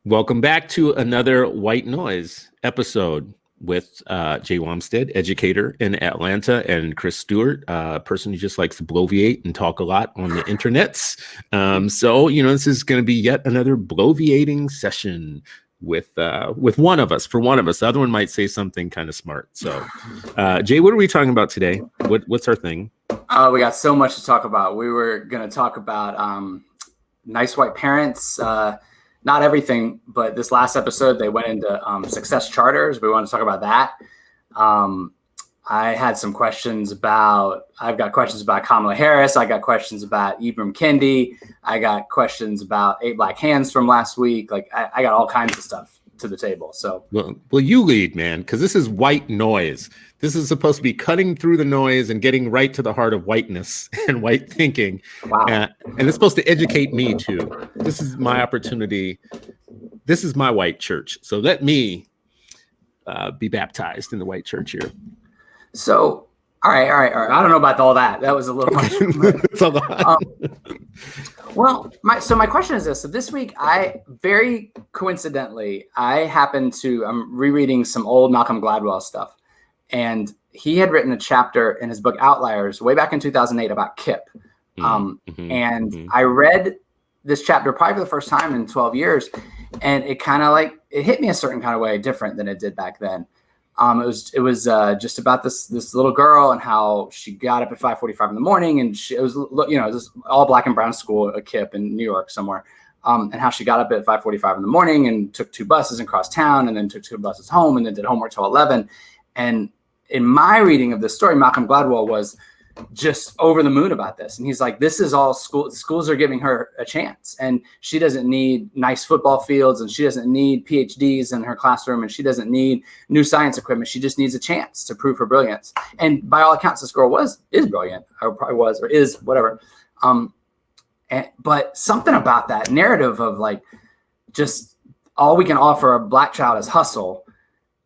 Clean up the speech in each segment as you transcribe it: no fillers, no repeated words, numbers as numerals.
Welcome back to another White Noise episode with Jay Wamsted, educator in Atlanta, and Chris Stewart, a person who just likes to bloviate and talk a lot on the internets. This is going to be yet another bloviating session with one of us. For one of us, the other one might say something kind of smart. So, Jay, what are we talking about today? What's our thing? We got so much to talk about. We were going to talk about nice white parents. Not everything, but this last episode, they went into success charters. We want to talk about that. I had some questions I've got questions about Kamala Harris. I got questions about Ibram Kendi. I got questions about 8 Black Hands from last week. Like I got all kinds of stuff to the table. So, well, you lead, man, because this is white noise. This is supposed to be cutting through the noise and getting right to the heart of whiteness and white thinking. Wow. And it's supposed to educate me too. This is my opportunity. This is my white church. So let me be baptized in the white church here. So, all right. I don't know about all that. That was a little much. It's a lot. My question is this. So this week, very coincidentally, I'm rereading some old Malcolm Gladwell stuff. And he had written a chapter in his book Outliers way back in 2008 about Kip. I read this chapter probably for the first time in 12 years. And it kind of it hit me a certain kind of way, different than it did back then. It was just about this little girl and how she got up at 5:45 in the morning, and it was this all black and brown school at Kip in New York somewhere, and how she got up at 5:45 in the morning and took 2 buses and crossed town, and then took 2 buses home, and then did homework till 11. And in my reading of this story, Malcolm Gladwell was just over the moon about this. And he's like, this is all schools are giving her a chance, and she doesn't need nice football fields, and she doesn't need PhDs in her classroom, and she doesn't need new science equipment. She just needs a chance to prove her brilliance. And by all accounts, this girl is brilliant, or probably was, or is, whatever. But something about that narrative of just all we can offer a black child is hustle.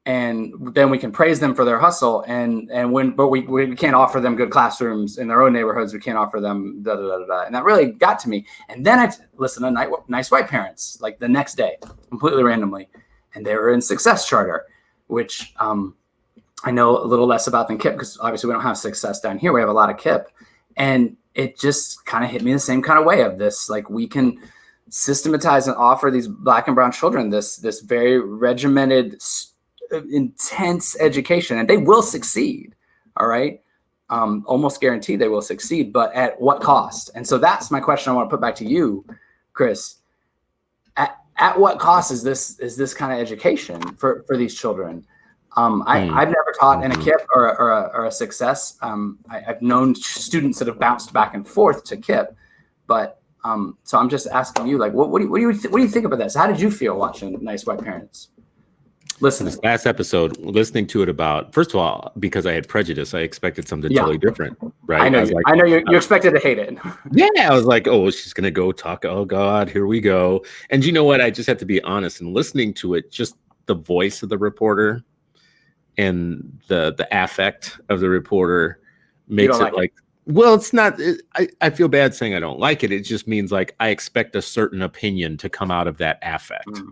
And then we can praise them for their hustle, but we can't offer them good classrooms in their own neighborhoods. We can't offer them da da da da. And that really got to me. And then I listened to Nice White Parents the next day, completely randomly, and they were in Success Charter, which I know a little less about than Kip, because obviously we don't have success down here. We have a lot of Kip, and it just kind of hit me the same kind of way of this. We can systematize and offer these black and brown children this very regimented, intense education, and they will succeed. All right. Almost guaranteed they will succeed, but at what cost? And so that's my question I want to put back to you, Chris. At what cost is this kind of education for these children? I've never taught in a KIP or a success. I've known students that have bounced back and forth to KIP, but so I'm just asking you, what do you think about this? How did you feel watching Nice White Parents? Listen, this last episode, listening to it about, first of all, because I had prejudice, I expected something totally different, right? I know you expected to hate it. Yeah, I was like, oh, she's going to go talk. Oh, God, here we go. And you know what? I just have to be honest. And listening to it, just the voice of the reporter and the affect of the reporter makes it well, it's not, I feel bad saying I don't like it. It just means I expect a certain opinion to come out of that affect.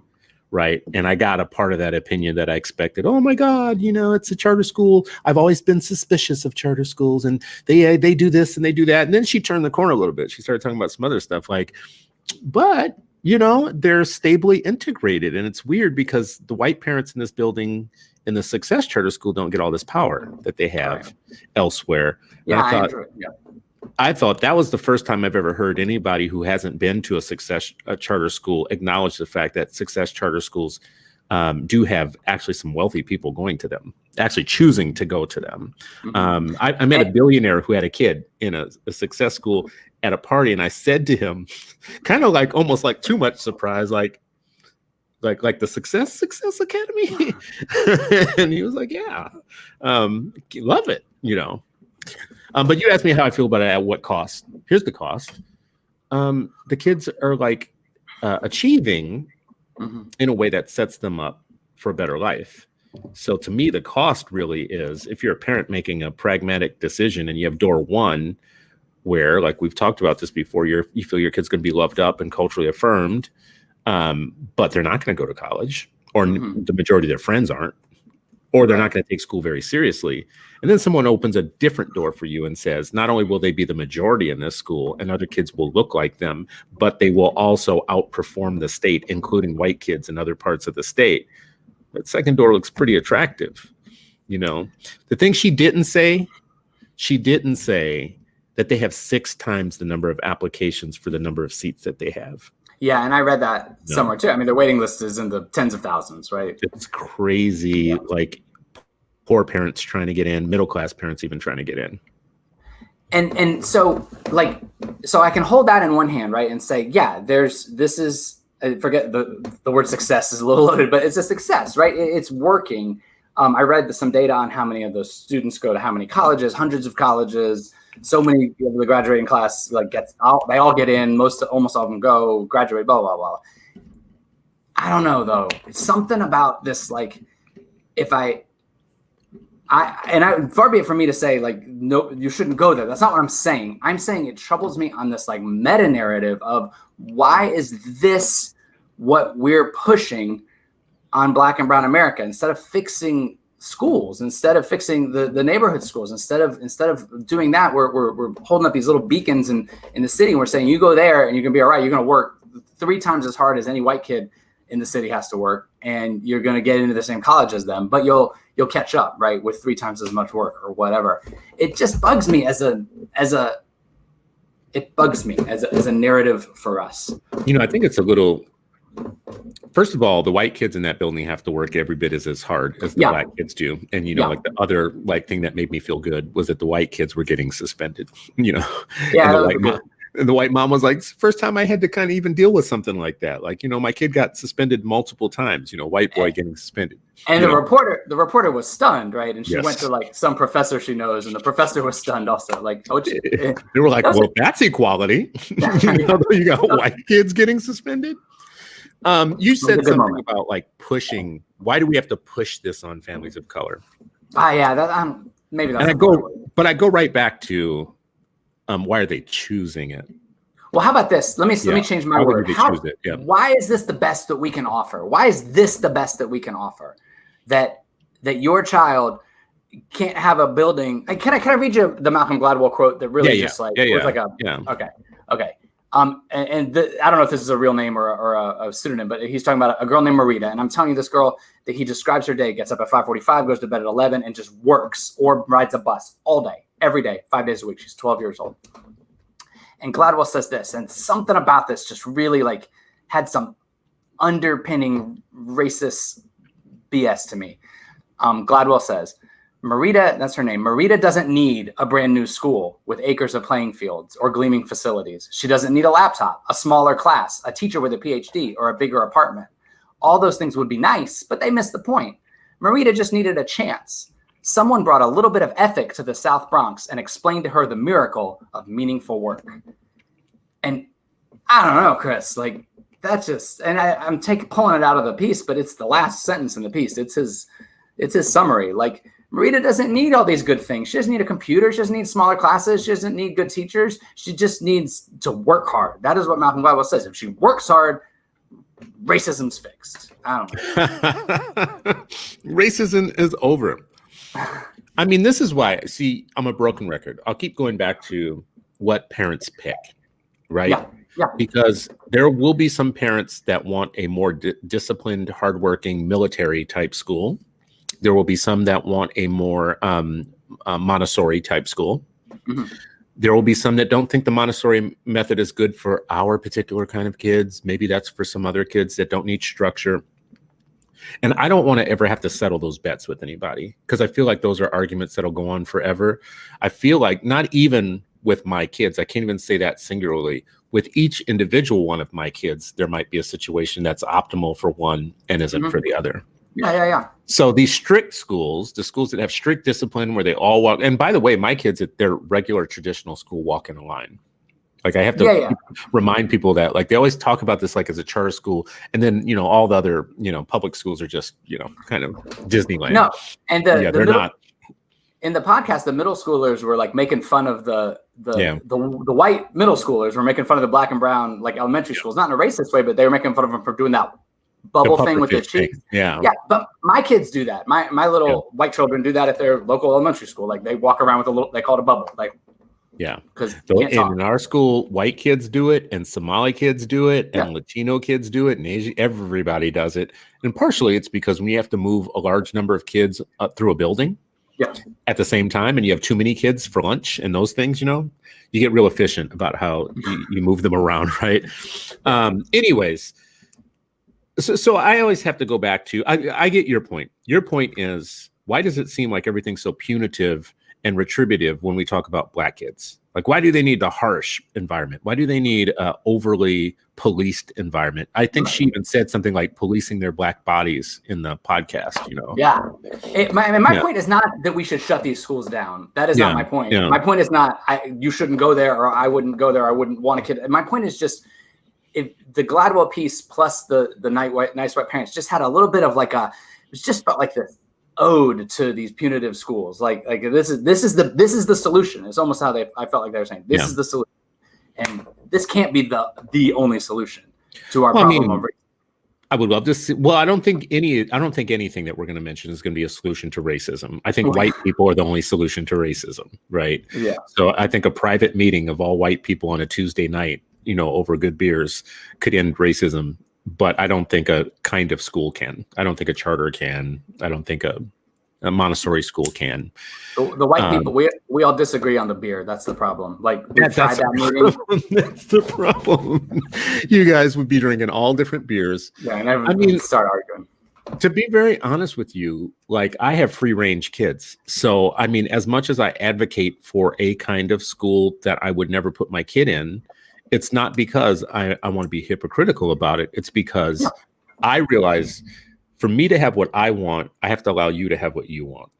Right. And I got a part of that opinion that I expected. Oh, my God, it's a charter school. I've always been suspicious of charter schools, and they do this and they do that. And then she turned the corner a little bit. She started talking about some other stuff but, they're stably integrated. And it's weird because the white parents in this building in the Success Charter School don't get all this power that they have elsewhere. Yeah, I thought that was the first time I've ever heard anybody who hasn't been to a charter school acknowledge the fact that Success Charter Schools do have actually some wealthy people going to them, actually choosing to go to them. I met a billionaire who had a kid in a success school at a party, and I said to him, kind of almost too much surprise, like the Success Academy. And he was like, yeah, love it, but you asked me how I feel about it, at what cost. Here's the cost. The kids are achieving in a way that sets them up for a better life. So to me, the cost really is, if you're a parent making a pragmatic decision and you have door one, where, like we've talked about this before, you feel your kid's going to be loved up and culturally affirmed, but they're not going to go to college, or Mm-hmm. the majority of their friends aren't, or they're not going to take school very seriously. And then someone opens a different door for you and says, not only will they be the majority in this school and other kids will look like them, but they will also outperform the state, including white kids in other parts of the state. That second door looks pretty attractive. You know, the thing she didn't say that they have 6 times the number of applications for the number of seats that they have. Yeah, and I read that somewhere too. I mean, the waiting list is in the tens of thousands, right? It's crazy. Yeah. Like poor parents trying to get in, middle class parents even trying to get in. And so I can hold that in one hand, right, and say, yeah, forget the word success is a little loaded, but it's a success, right? It's working. I read some data on how many of those students go to how many colleges, hundreds of colleges. So many of the graduating class they all get in. Almost all of them go graduate. Blah blah blah. I don't know though. It's something about this. Like, if far be it from me to say like, no, you shouldn't go there. That's not what I'm saying. I'm saying it troubles me on this like meta narrative of why is this what we're pushing on Black and Brown America, instead of fixing schools, instead of fixing the neighborhood schools, instead of doing that, we're holding up these little beacons in the city, and we're saying, you go there and you're gonna be all right. You're gonna work 3 times as hard as any white kid in the city has to work, and you're gonna get into the same college as them, but you'll catch up, right, with 3 times as much work or whatever. It just bugs me as a narrative for us. You know, I think it's a little. First of all, the white kids in that building have to work every bit as hard as the Black kids do. And, you know, like the other thing that made me feel good was that the white kids were getting suspended, you know. Yeah. And the white mom was like, first time I had to kind of even deal with something like that. Like, you know, my kid got suspended multiple times, you know, white boy getting suspended. And the reporter was stunned, right? And she went to like some professor she knows, and the professor was stunned also. Like, they were like, well, that's equality. You got white kids getting suspended. You said something about like pushing. Why do we have to push this on families of color? Yeah, maybe that's. And I go right back to, why are they choosing it? Well, how about this? Let me change my word. Why is this the best that we can offer? Why is this the best that we can offer? That your child can't have a building. Can I read you the Malcolm Gladwell quote that really Okay. I don't know if this is a real name or a pseudonym, but he's talking about a girl named Marita. And I'm telling you, this girl that he describes her day, gets up at 5:45, goes to bed at 11, and just works or rides a bus all day, every day, 5 days a week. She's 12 years old. And Gladwell says this, and something about this just really like had some underpinning racist BS to me. Gladwell says, Marita, that's her name. Marita doesn't need a brand new school with acres of playing fields or gleaming facilities. She doesn't need a laptop, a smaller class, a teacher with a PhD, or a bigger apartment. All those things would be nice, but they missed the point. Marita just needed a chance. Someone brought a little bit of ethic to the South Bronx and explained to her the miracle of meaningful work. And I don't know, Chris, like that's just, and I'm pulling it out of the piece, but it's the last sentence in the piece. It's his summary. Like, Marita doesn't need all these good things. She doesn't need a computer. She doesn't need smaller classes. She doesn't need good teachers. She just needs to work hard. That is what Malcolm Gladwell says. If she works hard, racism's fixed. I don't know. Racism is over. I mean, this is why, see, I'm a broken record. I'll keep going back to what parents pick, right? Yeah. Because there will be some parents that want a more disciplined, hardworking military type school. There will be some that want a more Montessori type school. Mm-hmm. There will be some that don't think the Montessori method is good for our particular kind of kids. Maybe that's for some other kids that don't need structure. And I don't want to ever have to settle those bets with anybody, because I feel like those are arguments that'll go on forever. I feel like not even with my kids, I can't even say that singularly. With each individual one of my kids, there might be a situation that's optimal for one and isn't for the other. Yeah. So these strict schools, the schools that have strict discipline where they all walk, and by the way, my kids at their regular traditional school walk in a line. Like I have to remind people that, like, they always talk about this like as a charter school, and then, you know, all the other, you know, public schools are just, you know, kind of Disneyland. No, and they're not. in the podcast, the middle schoolers were like making fun of the Yeah. white middle schoolers were making fun of the black and brown like elementary schools, not in a racist way, but they were making fun of them for doing that bubble thing with their pufferfish thing. cheeks. Yeah. Yeah, but my kids do that. My little white children do that at their local elementary school. Like they walk around with a little, they call it a bubble. Like, yeah. because In our school, white kids do it, and Somali kids do it, and Yeah. Latino kids do it, and Asian, everybody does it. And partially it's because when you have to move a large number of kids up through a building at the same time, and you have too many kids for lunch and those things, you know, you get real efficient about how you move them around, right? Anyways, so I always have to go back to, I get your point. Your point is, why does it seem like everything's so punitive and retributive when we talk about black kids? Like, why do they need the harsh environment? Why do they need an overly policed environment? I think she even said something like policing their black bodies in the podcast, you know? Yeah. My point is not that we should shut these schools down. That is not my point. Yeah. My point is not you shouldn't go there, or I wouldn't go there. I wouldn't want a kid. My point is just, if the Gladwell piece plus the nice white parents just had a little bit of like it was just felt like this ode to these punitive schools. Like this is the solution. It's almost how I felt like they were saying this is the solution, and this can't be the only solution to our problem. I would love to see. Well, I don't think anything that we're going to mention is going to be a solution to racism. I think white people are the only solution to racism, right? Yeah. So I think a private meeting of all white people on a Tuesday night, you know, over good beers could end racism. But I don't think a kind of school can. I don't think a charter can. I don't think a Montessori school can. The white people, we all disagree on the beer. That's the problem. Like, we tried that meeting. That's the problem. You guys would be drinking all different beers. Yeah, and I mean, start arguing. To be very honest with you, like, I have free range kids. So, I mean, as much as I advocate for a kind of school that I would never put my kid in, it's not because I want to be hypocritical about it. It's because I realize for me to have what I want, I have to allow you to have what you want,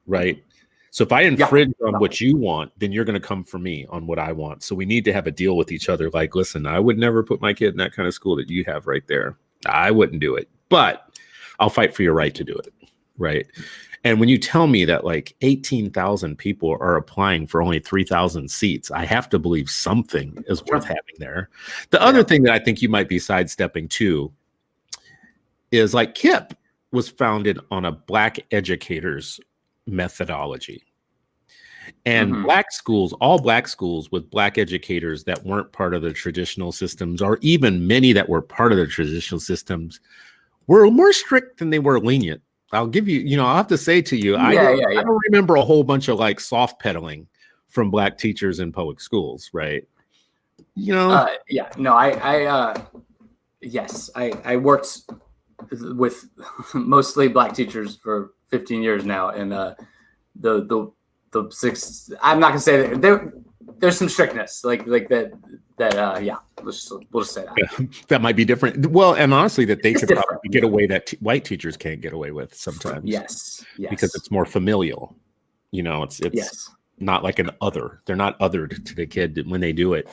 right? So if I infringe on what you want, then you're going to come for me on what I want. So we need to have a deal with each other. Like, listen, I would never put my kid in that kind of school that you have right there. I wouldn't do it, but I'll fight for your right to do it, right? And when you tell me that like 18,000 people are applying for only 3,000 seats, I have to believe something is worth having there. The other thing that I think you might be sidestepping too is like KIPP was founded on a black educators methodology. And black schools, all black schools with black educators that weren't part of the traditional systems, or even many that were part of the traditional systems, were more strict than they were lenient. I'll give you, you know, I'll have to say to you, I don't remember a whole bunch of like soft pedaling from black teachers in public schools, right? You know? Yes, I worked with mostly black teachers for 15 years now, and the six. I'm not gonna say that there's some strictness like that. We'll just say that. Yeah, that might be different. Well, and honestly, that they could probably get away that white teachers can't get away with sometimes. Yes. Because it's more familial. You know, it's not like an other. They're not othered to the kid when they do it.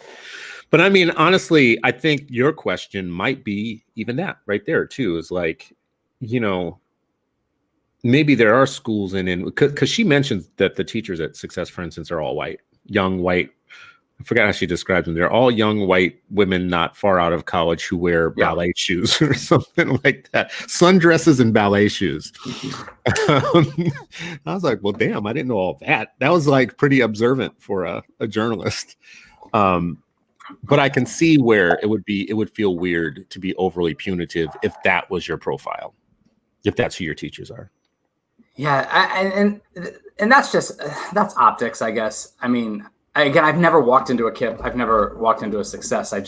But I mean, honestly, I think your question might be even that right there too. Is like, you know, maybe there are schools because she mentions that the teachers at Success, for instance, are all white, young white. I forgot how she describes them. They're all young white women not far out of college who wear ballet shoes or something like that. Sundresses and ballet shoes. I was like, well, damn, I didn't know all that. That was like pretty observant for a journalist. But I can see where it would feel weird to be overly punitive if that was your profile, if that's who your teachers are. Yeah, and that's optics, I guess. I mean, I've never walked into a KIPP. I've never walked into a Success. Like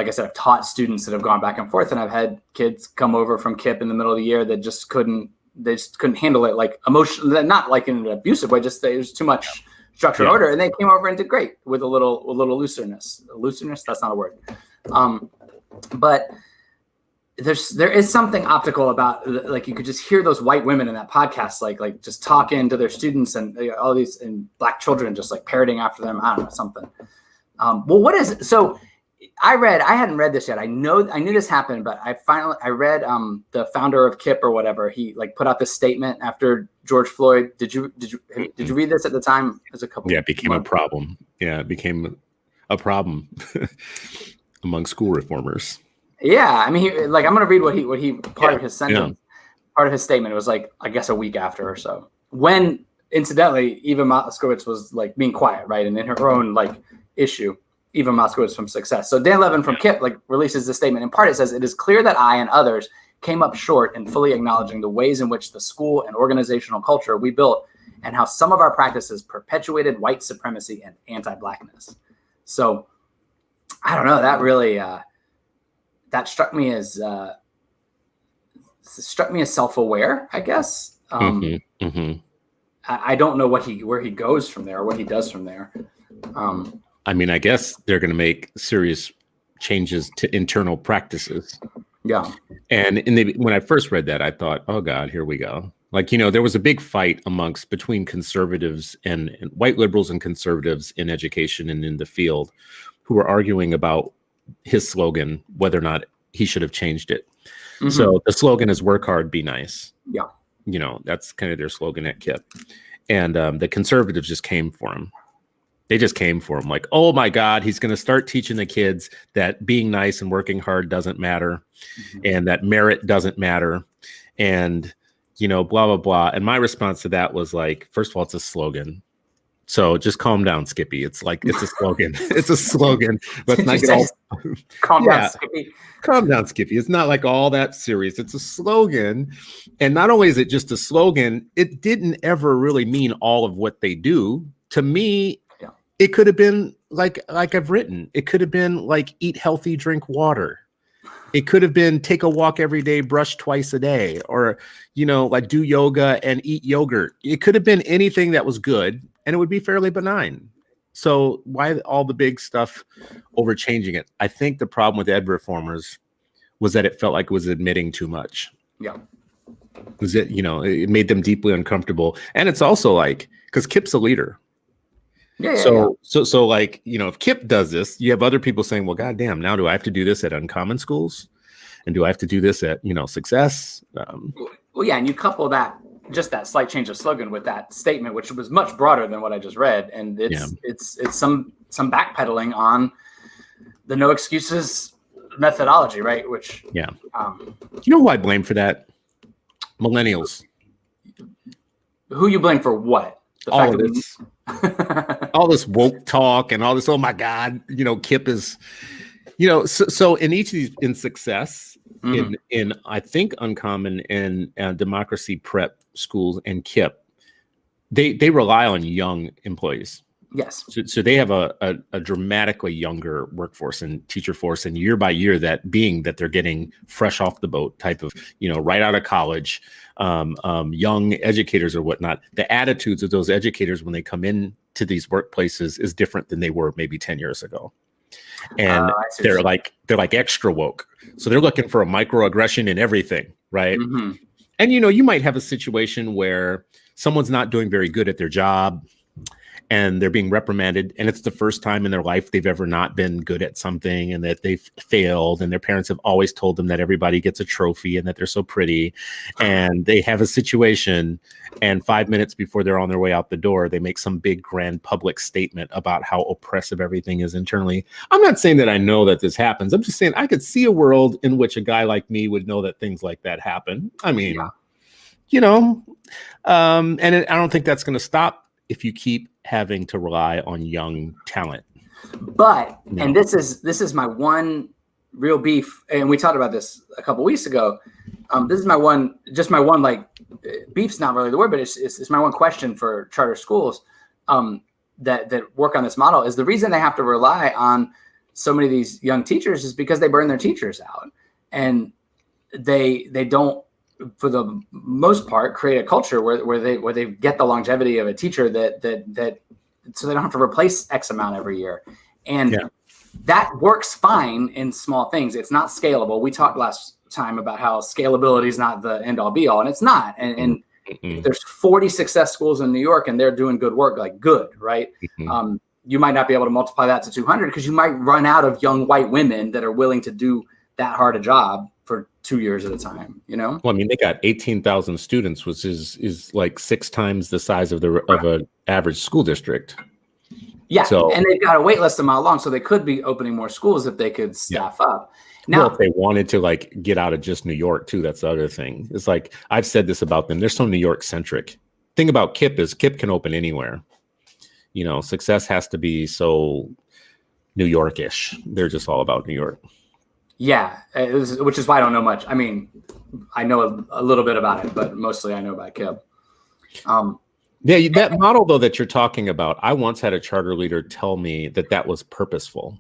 I said, I've taught students that have gone back and forth, and I've had kids come over from KIPP in the middle of the year that just couldn't handle it, like emotionally, not like in an abusive way, just there's too much structure and order, and they came over and did great with a little looserness. Looseness, that's not a word. But there is something optical about, like, you could just hear those white women in that podcast, like just talking to their students and all these and black children just like parroting after them. I don't know, something. Well, what is so? I hadn't read this yet. I knew this happened, but I read the founder of KIPP or whatever. He like put out this statement after George Floyd. Did you read this at the time? It was a couple. Yeah, it became months. a problem. Yeah, it became a problem among school reformers. Yeah, I mean, I'm going to read what he part of his sentence, part of his statement. It was like, I guess a week after or so, when incidentally, Eva Moskowitz was like being quiet, right? And in her own like issue, Eva Moskowitz from Success. So Dan Levin from KIPP like releases this statement. In part, it says, "It is clear that I and others came up short in fully acknowledging the ways in which the school and organizational culture we built and how some of our practices perpetuated white supremacy and anti-Blackness." So I don't know, that really, that struck me as self-aware, I guess. I don't know where he goes from there or what he does from there. I mean, I guess they're going to make serious changes to internal practices. Yeah. And when I first read that, I thought, oh God, here we go. Like, there was a big fight between conservatives and white liberals and conservatives in education and in the field who were arguing about his slogan, whether or not he should have changed it. Mm-hmm. So the slogan is "Work hard, be nice." Yeah. That's kind of their slogan at KIPP. And the conservatives just came for him. They just came for him like, oh my God, he's going to start teaching the kids that being nice and working hard doesn't matter, and that merit doesn't matter. And, blah, blah, blah. And my response to that was like, first of all, it's a slogan. So just calm down, Skippy. It's a slogan. It's a slogan. Let's not get all calm down, Skippy. Calm down, Skippy. It's not like all that serious. It's a slogan. And not only is it just a slogan, it didn't ever really mean all of what they do. To me, it could have been like I've written. It could have been like eat healthy, drink water. It could have been take a walk every day, brush twice a day, or, like do yoga and eat yogurt. It could have been anything that was good, and it would be fairly benign. So why all the big stuff over changing it? I think the problem with ed reformers was that it felt like it was admitting too much. Yeah. Was it, it made them deeply uncomfortable. And it's also like, because KIPP's a leader. So like, if KIPP does this, you have other people saying, well, goddamn, now do I have to do this at Uncommon schools? And do I have to do this at, Success? Well, yeah. And you couple just that slight change of slogan with that statement, which was much broader than what I just read. And it's some backpedaling on the no excuses methodology, right? Which, you know who I blame for that? Millennials. Who you blame for what? All of this. All this woke talk and all this, oh my God, KIPP is, so in each of these, in Success, in I think Uncommon and Democracy Prep schools and KIPP, they rely on young employees. Yes. So they have a dramatically younger workforce and teacher force, and year by year that they're getting fresh off the boat type of, right out of college, young educators or whatnot. The attitudes of those educators when they come in to these workplaces is different than they were maybe 10 years ago. And they're like extra woke. So they're looking for a microaggression in everything, right? Mm-hmm. And, you might have a situation where someone's not doing very good at their job and they're being reprimanded, and it's the first time in their life they've ever not been good at something and that they've failed, and their parents have always told them that everybody gets a trophy and that they're so pretty, and they have a situation, and 5 minutes before they're on their way out the door, they make some big grand public statement about how oppressive everything is internally. I'm not saying that I know that this happens. I'm just saying I could see a world in which a guy like me would know that things like that happen. I mean, and I don't think that's going to stop if you keep having to rely on young talent. But, and this is my one real beef, and we talked about this a couple weeks ago. This is my one like, beef's not really the word, but it's my one question for charter schools that work on this model is the reason they have to rely on so many of these young teachers is because they burn their teachers out, and they don't, for the most part, create a culture where they get the longevity of a teacher that so they don't have to replace X amount every year. And that works fine in small things. It's not scalable. We talked last time about how scalability is not the end all be all, and it's not. And there's 40 Success schools in New York and they're doing good work, like good, right? you might not be able to multiply that to 200 because you might run out of young white women that are willing to do that hard a job for 2 years at a time, you know? Well, I mean, they got 18,000 students, which is like 6 times the size of an average school district. Yeah, so, and they've got a wait list a mile long, so they could be opening more schools if they could staff up. Now, well, if they wanted to like get out of just New York too, that's the other thing. It's like, I've said this about them. They're so New York centric. Thing about KIPP is KIPP can open anywhere. You know, success has to be so New York-ish. They're just all about New York. Yeah, which is why I don't know much. I mean, I know a little bit about it, but mostly I know about KIPP. Yeah, that model though that you're talking about, I once had a charter leader tell me that was purposeful.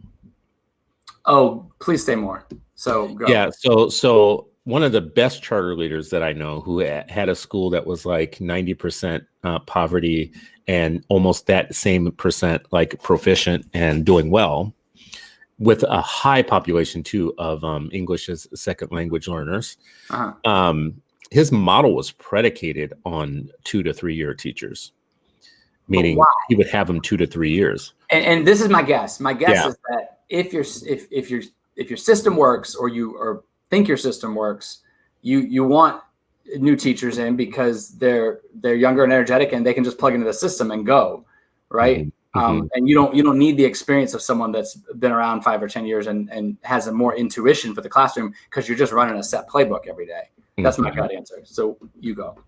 Oh, please say more. So go. Yeah, so one of the best charter leaders that I know who had a school that was like 90% poverty and almost that same percent like proficient and doing well, with a high population too of English as second language learners. His model was predicated on 2 to 3 year teachers, meaning he would have them 2 to 3 years. And this is my guess. My guess is that if your system works or think your system works, you want new teachers in because they're younger and energetic and they can just plug into the system and go, right? And you don't need the experience of someone that's been around 5 or 10 years and has a more intuition for the classroom because you're just running a set playbook every day. That's my gut answer. So you go.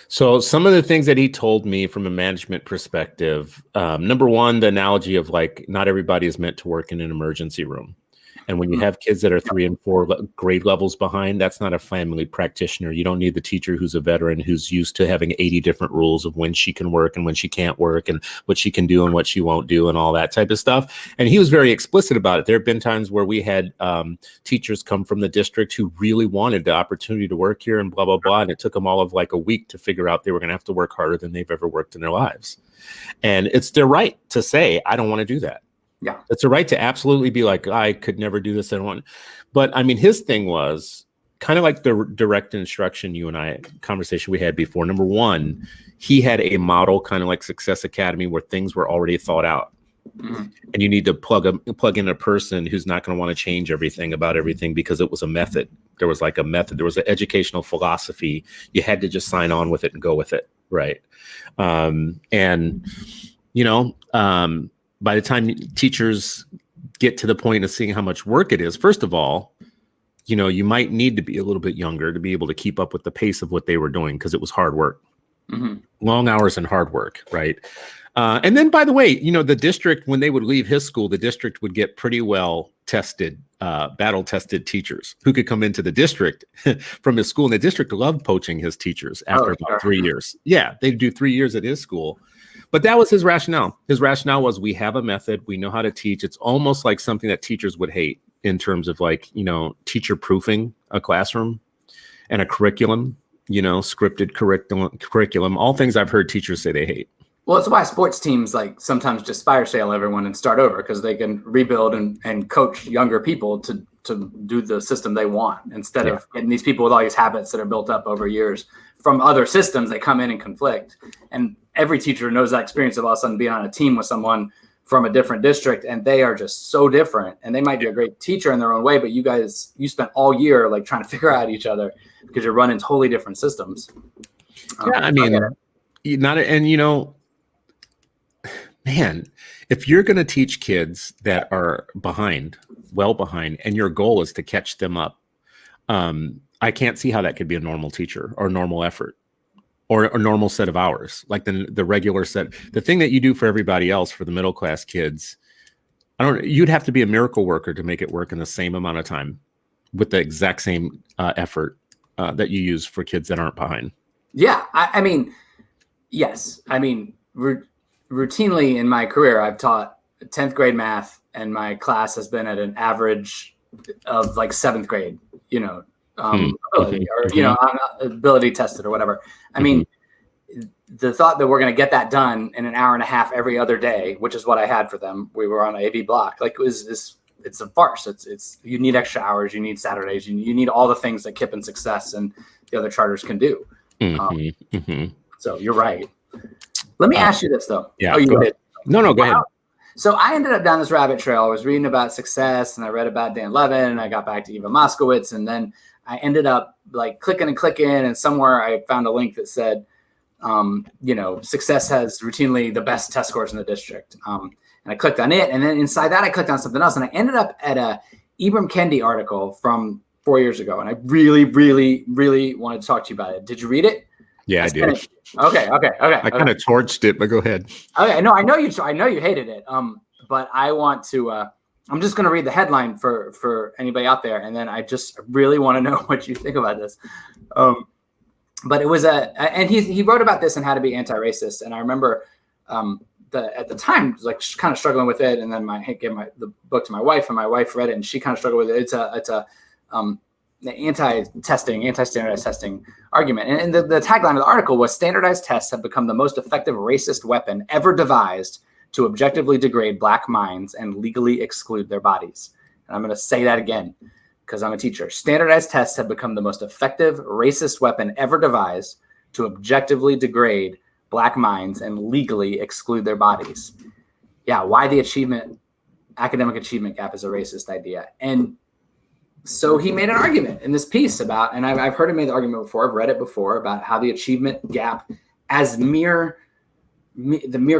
So some of the things that he told me from a management perspective, number one, the analogy of like, not everybody is meant to work in an emergency room. And when you have kids that are 3 and 4 grade levels behind, that's not a family practitioner. You don't need the teacher who's a veteran, who's used to having 80 different rules of when she can work and when she can't work and what she can do and what she won't do and all that type of stuff. And he was very explicit about it. There have been times where we had teachers come from the district who really wanted the opportunity to work here and blah, blah, blah. And it took them all of like a week to figure out they were going to have to work harder than they've ever worked in their lives. And it's their right to say, I don't want to do that. Yeah, it's a right to absolutely be like, I could never do this. I don't want. But I mean, his thing was kind of like the direct instruction you and I conversation we had before. Number one, he had a model kind of like Success Academy where things were already thought out. And you need to plug in a person who's not going to want to change everything about everything because it was a method. There was like a method. There was an educational philosophy. You had to just sign on with it and go with it. Right. And, you know, by the time teachers get to the point of seeing how much work it is, first of all, you know, you might need to be a little bit younger to be able to keep up with the pace of what they were doing because it was hard work, long hours and hard work, right? And then, by the way, you know, the district, when they would leave his school, the district would get pretty well tested, battle-tested teachers who could come into the district from his school. And the district loved poaching his teachers after about 3 years. Yeah, they'd do 3 years at his school. But that was his rationale. His rationale was, we have a method. We know how to teach. It's almost like something that teachers would hate in terms of like, you know, teacher proofing a classroom and a curriculum, you know, scripted curriculum, all things I've heard teachers say they hate. Well, it's why sports teams like sometimes just fire sale everyone and start over because they can rebuild and coach younger people to do the system they want instead of getting these people with all these habits that are built up over years from other systems that come in and conflict. And every teacher knows that experience of all of a sudden being on a team with someone from a different district and they are just so different and they might be a great teacher in their own way, but you spent all year like trying to figure out each other because you're running totally different systems. I mean, and you know, man, if you're going to teach kids that are well behind, and your goal is to catch them up, I can't see how that could be a normal teacher or normal effort or a normal set of hours, like the regular set. The thing that you do for everybody else, for the middle class kids, you'd have to be a miracle worker to make it work in the same amount of time with the exact same effort that you use for kids that aren't behind. Yeah. I mean, yes. I mean, routinely in my career, I've taught 10th grade math and my class has been at an average of like 7th grade, you know, ability or, you know, ability tested or whatever. I mean, the thought that we're going to get that done in an hour and a half every other day, which is what I had for them. We were on an AV block. Like it's a farce. It's you need extra hours. You need Saturdays. You need all the things that KIPP and Success and the other charters can do. So you're right. Let me ask you this though. Yeah. Oh, you did. No, go ahead. So I ended up down this rabbit trail. I was reading about success, and I read about Dan Levin, and I got back to Eva Moskowitz, and then I ended up like clicking, and somewhere I found a link that said, success has routinely the best test scores in the district. And I clicked on it, and then inside that I clicked on something else, and I ended up at a Ibram Kendi article from 4 years ago, and I really, really, really wanted to talk to you about it. Did you read it? Yeah, I did. Okay. I kind of torched it, but go ahead. Okay, no, I know you hated it. But I want to. I'm just going to read the headline for anybody out there, and then I just really want to know what you think about this. But it was and he wrote about this and how to be anti-racist, and I remember at the time like kind of struggling with it, and then I gave the book to my wife, and my wife read it, and she kind of struggled with it. It's a anti-standardized testing argument. And the tagline of the article was, standardized tests have become the most effective racist weapon ever devised to objectively degrade Black minds and legally exclude their bodies. And I'm going to say that again because I'm a teacher. Standardized tests have become the most effective racist weapon ever devised to objectively degrade Black minds and legally exclude their bodies. Yeah, why the academic achievement gap is a racist idea. And so he made an argument in this piece about, and I've heard him make the argument before, I've read it before, about how the achievement gap as the mere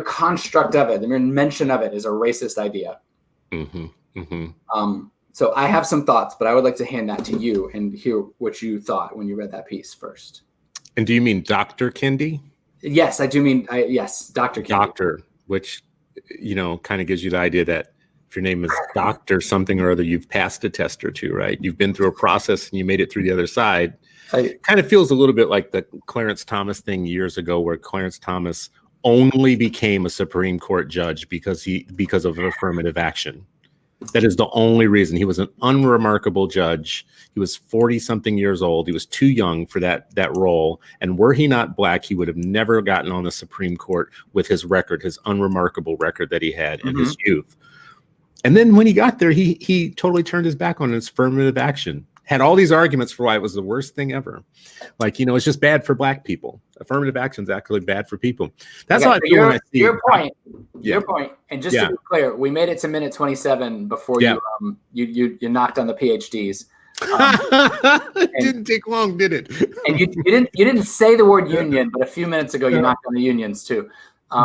construct of it, the mere mention of it is a racist idea. Mm-hmm. Mm-hmm. So I have some thoughts, but I would like to hand that to you and hear what you thought when you read that piece first. And do you mean Dr. Kendi? Yes, I do mean, yes, Dr. Kendi. Doctor, which, kind of gives you the idea that if your name is Dr. something or other, you've passed a test or two, right? You've been through a process and you made it through the other side. It kind of feels a little bit like the Clarence Thomas thing years ago, where Clarence Thomas only became a Supreme Court judge because of affirmative action. That is the only reason. He was an unremarkable judge. He was 40-something years old. He was too young for that role. And were he not Black, he would have never gotten on the Supreme Court with his record, his unremarkable record that he had in his youth. And then when he got there, he totally turned his back on his affirmative action. Had all these arguments for why it was the worst thing ever. Like, it's just bad for Black people. Affirmative action is actually bad for people. That's how I feel when I see your point. Your point. And just to be clear, we made it to minute 27 before you knocked on the PhDs. It didn't take long, did it? And you didn't say the word union, but a few minutes ago you knocked on the unions too.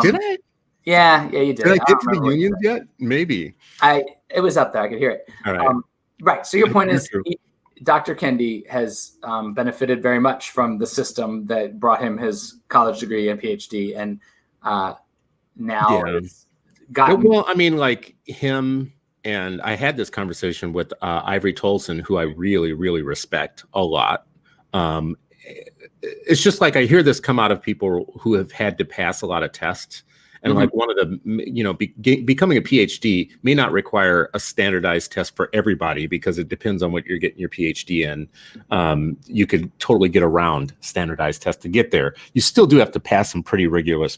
Did I? Yeah, you did. Did I get to the unions yet? Maybe. It was up there. I could hear it. All right. Right. So your point is, Dr. Kendi has benefited very much from the system that brought him his college degree and PhD, and now it's gotten. Well, I mean, like him, and I had this conversation with Ivory Tolson, who I really, really respect a lot. It's just like I hear this come out of people who have had to pass a lot of tests. And like one of the, becoming a PhD may not require a standardized test for everybody because it depends on what you're getting your PhD in. You could totally get around standardized tests to get there. You still do have to pass some pretty rigorous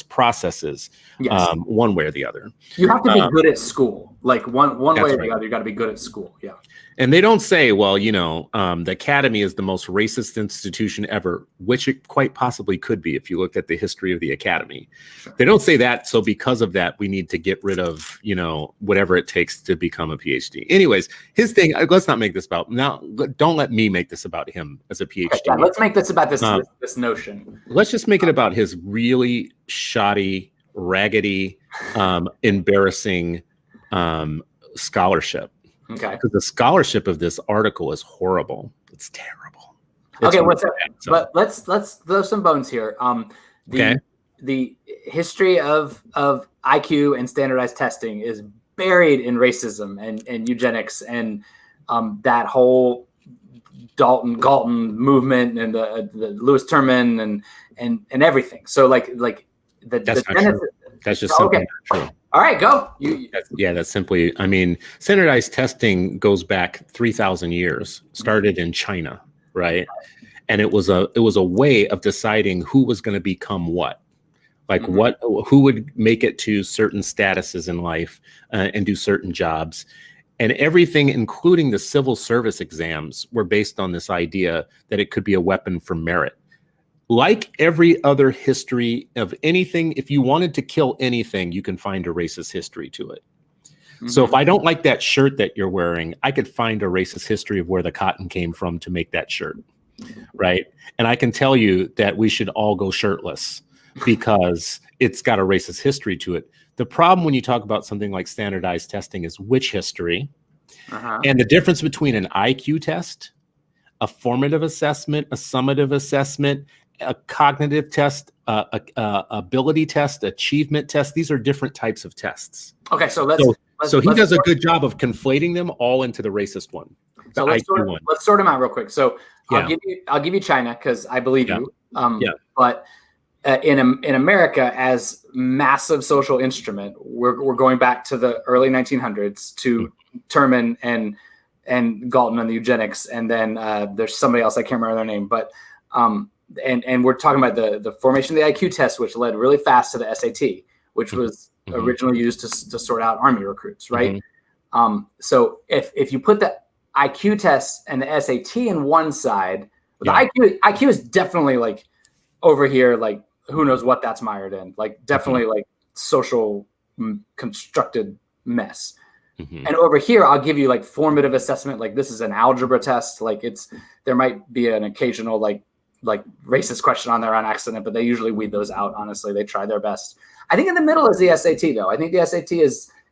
processes, one way or the other. You have to be good at school. Like one way or the other, you got to be good at school. Yeah. And they don't say, well, the academy is the most racist institution ever, which it quite possibly could be if you look at the history of the academy. Sure. They don't say that. So because of that, we need to get rid of, whatever it takes to become a PhD. Anyways, his thing, let's not make this about, now, don't let me make this about him as a PhD. Yeah, let's make this about this notion. Let's just make it about his really shoddy, raggedy, embarrassing scholarship. Okay. Because the scholarship of this article is horrible. It's terrible. Okay, but let's throw some bones here. The history of IQ and standardized testing is buried in racism and eugenics and that whole Galton movement and the Lewis Terman and everything. So that's not true. That's just simply not true. All right, go. That's simply, standardized testing goes back 3,000 years, started in China, right? And it was a way of deciding who was going to become what. Like who would make it to certain statuses in life and do certain jobs. And everything, including the civil service exams, were based on this idea that it could be a weapon for merit. Like every other history of anything, if you wanted to kill anything, you can find a racist history to it. So if I don't like that shirt that you're wearing, I could find a racist history of where the cotton came from to make that shirt, right? And I can tell you that we should all go shirtless because it's got a racist history to it. The problem when you talk about something like standardized testing is which history, and the difference between an IQ test, a formative assessment, a summative assessment, a cognitive test, a ability test, achievement test. These are different types of tests. Okay, so he does a good job of conflating them all into the racist one. So let's sort them out real quick. So I'll give you China because I believe you. But in America, as massive social instrument, we're going back to the early 1900s to Terman and Galton and the eugenics, and then there's somebody else I can't remember their name, but and we're talking about the formation of the IQ test, which led really fast to the SAT, which was originally used to sort out Army recruits, right? So if you put the IQ test and the SAT in one side, the IQ is definitely like over here, like who knows what that's mired in, like definitely like social constructed mess. And over here, I'll give you like formative assessment. Like this is an algebra test. Like there might be an occasional like racist question on there on accident, but they usually weed those out. Honestly, they try their best. I think in the middle is the SAT though. I think the SAT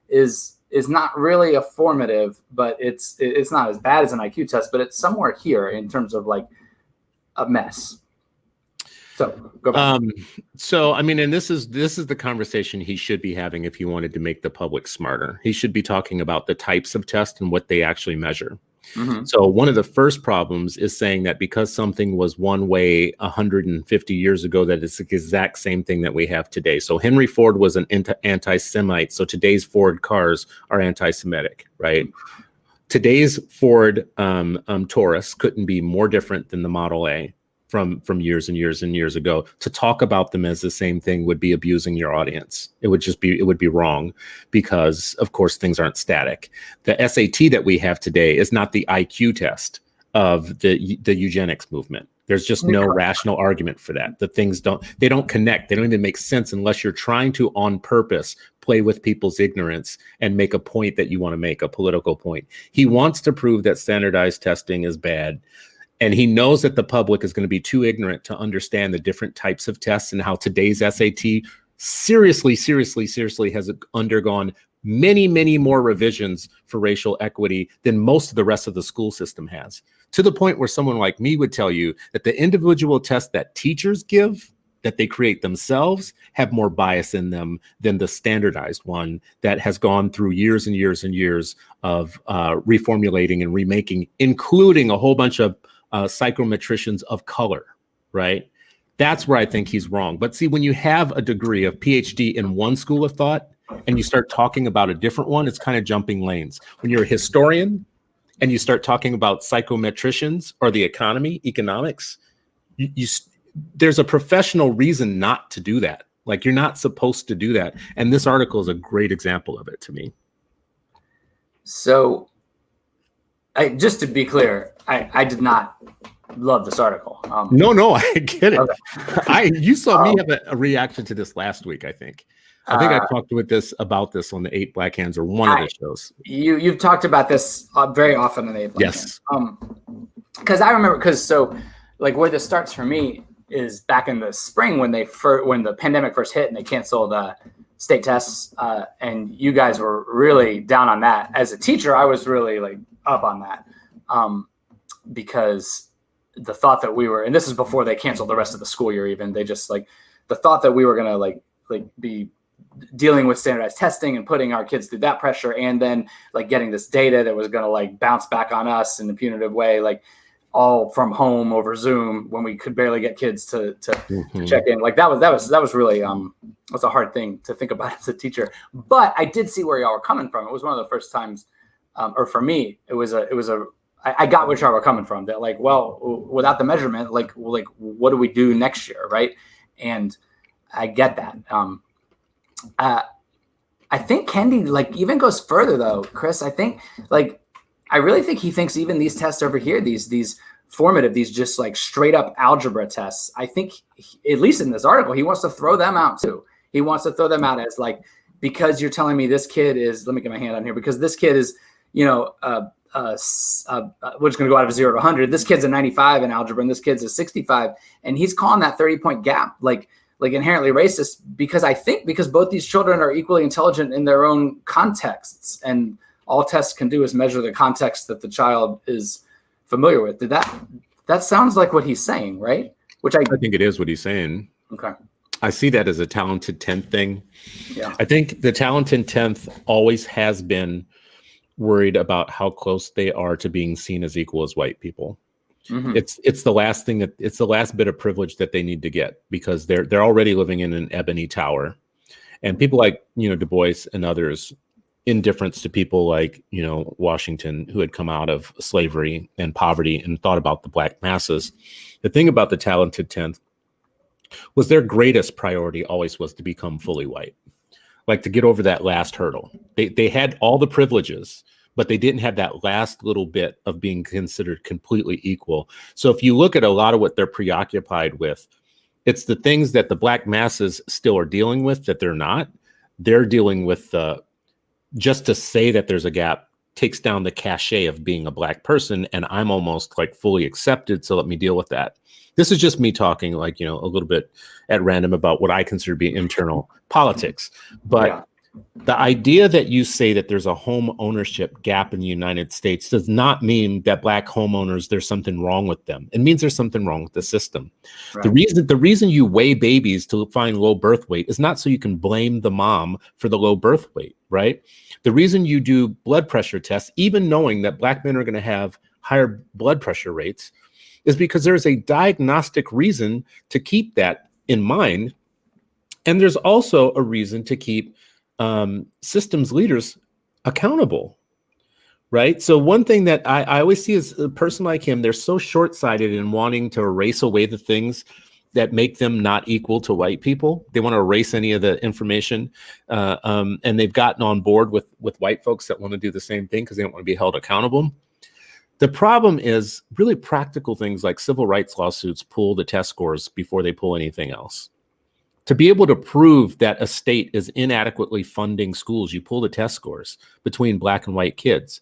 is not really a formative, but it's not as bad as an IQ test, but it's somewhere here in terms of like a mess. So go back. So I mean, and this is the conversation he should be having if he wanted to make the public smarter. He should be talking about the types of tests and what they actually measure. So one of the first problems is saying that because something was one way 150 years ago, that it's the exact same thing that we have today. So Henry Ford was an anti-Semite. So today's Ford cars are anti-Semitic, right? Today's Ford Taurus couldn't be more different than the Model A from years and years and years ago. To talk about them as the same thing would be abusing your audience. It would be wrong because of course things aren't static. The SAT that we have today is not the IQ test of the eugenics movement. There's just no rational argument for that. The things don't connect. They don't even make sense unless you're trying to on purpose play with people's ignorance and make a point that you want to make, a political point. He wants to prove that standardized testing is bad. And he knows that the public is going to be too ignorant to understand the different types of tests and how today's SAT seriously has undergone many, many more revisions for racial equity than most of the rest of the school system has. To the point where someone like me would tell you that the individual tests that teachers give, that they create themselves, have more bias in them than the standardized one that has gone through years and years and years of reformulating and remaking, including a whole bunch of psychometricians of color, right? That's where I think he's wrong. But see, when you have a degree of PhD in one school of thought and you start talking about a different one, it's kind of jumping lanes. When you're a historian and you start talking about psychometricians or the economy, economics, there's a professional reason not to do that. Like you're not supposed to do that. And this article is a great example of it to me. So just to be clear, I did not love this article. No, I get it. Okay. You saw me have a reaction to this last week, I think. I talked about this on the 8 Black Hands or one of the shows. You've talked about this very often in the 8 Black Hands. Because I remember, so like where this starts for me is back in the spring when the pandemic first hit and they canceled state tests, and you guys were really down on that. As a teacher, I was really like up on that because the thought that we were, and this is before they canceled the rest of the school year even, they just like the thought that we were going to like be dealing with standardized testing and putting our kids through that pressure and then like getting this data that was going to like bounce back on us in a punitive way, like all from home over Zoom when we could barely get kids to check in. Like that was really was a hard thing to think about as a teacher. But I did see where y'all were coming from. It was one of the first times, or for me, I got where y'all were coming from. That like, well, without the measurement, like what do we do next year, right? And I get that. I think Kendi like even goes further though, Chris. I think like I really think he thinks even these tests over here, these formative, these just like straight up algebra tests. I think, at least in this article, he wants to throw them out too. He wants to throw them out as like, because you're telling me this kid is, let me get my hand on here, because this kid is, you know, we're just going to go out of 0 to 100. This kid's a 95 in algebra, and this kid's a 65, and he's calling that 30-point gap like inherently racist, because I think because both these children are equally intelligent in their own contexts, and all tests can do is measure the context that the child is familiar with. That sounds like what he's saying, right? Which I think it is what he's saying. Okay. I see that as a talented 10th thing. Yeah. I think the talented 10th always has been worried about how close they are to being seen as equal as white people. Mm-hmm. It's the last thing it's the last bit of privilege that they need to get, because they're already living in an ebony tower. And people like, you know, Du Bois and others, indifference to people like, you know, Washington, who had come out of slavery and poverty and thought about the black masses. The thing about the talented 10th was their greatest priority always was to become fully white, like to get over that last hurdle. They had all the privileges, but they didn't have that last little bit of being considered completely equal. So if you look at a lot of what they're preoccupied with, it's the things that the black masses still are dealing with that they're not. They're dealing with just to say that there's a gap takes down the cachet of being a black person, and I'm almost like fully accepted, so let me deal with that. This is just me talking, like, you know, a little bit at random about what I consider to be internal politics. But the idea that you say that there's a home ownership gap in the United States does not mean that black homeowners, there's something wrong with them. It means there's something wrong with the system. Right. The reason you weigh babies to find low birth weight is not so you can blame the mom for the low birth weight, right? The reason you do blood pressure tests, even knowing that black men are going to have higher blood pressure rates, is because there's a diagnostic reason to keep that in mind. And there's also a reason to keep systems leaders accountable, right? So one thing that I always see is a person like him, they're so short-sighted in wanting to erase away the things that make them not equal to white people. They want to erase any of the information. And they've gotten on board with white folks that want to do the same thing because they don't want to be held accountable. The problem is really practical things like civil rights lawsuits pull the test scores before they pull anything else. To be able to prove that a state is inadequately funding schools, you pull the test scores between black and white kids.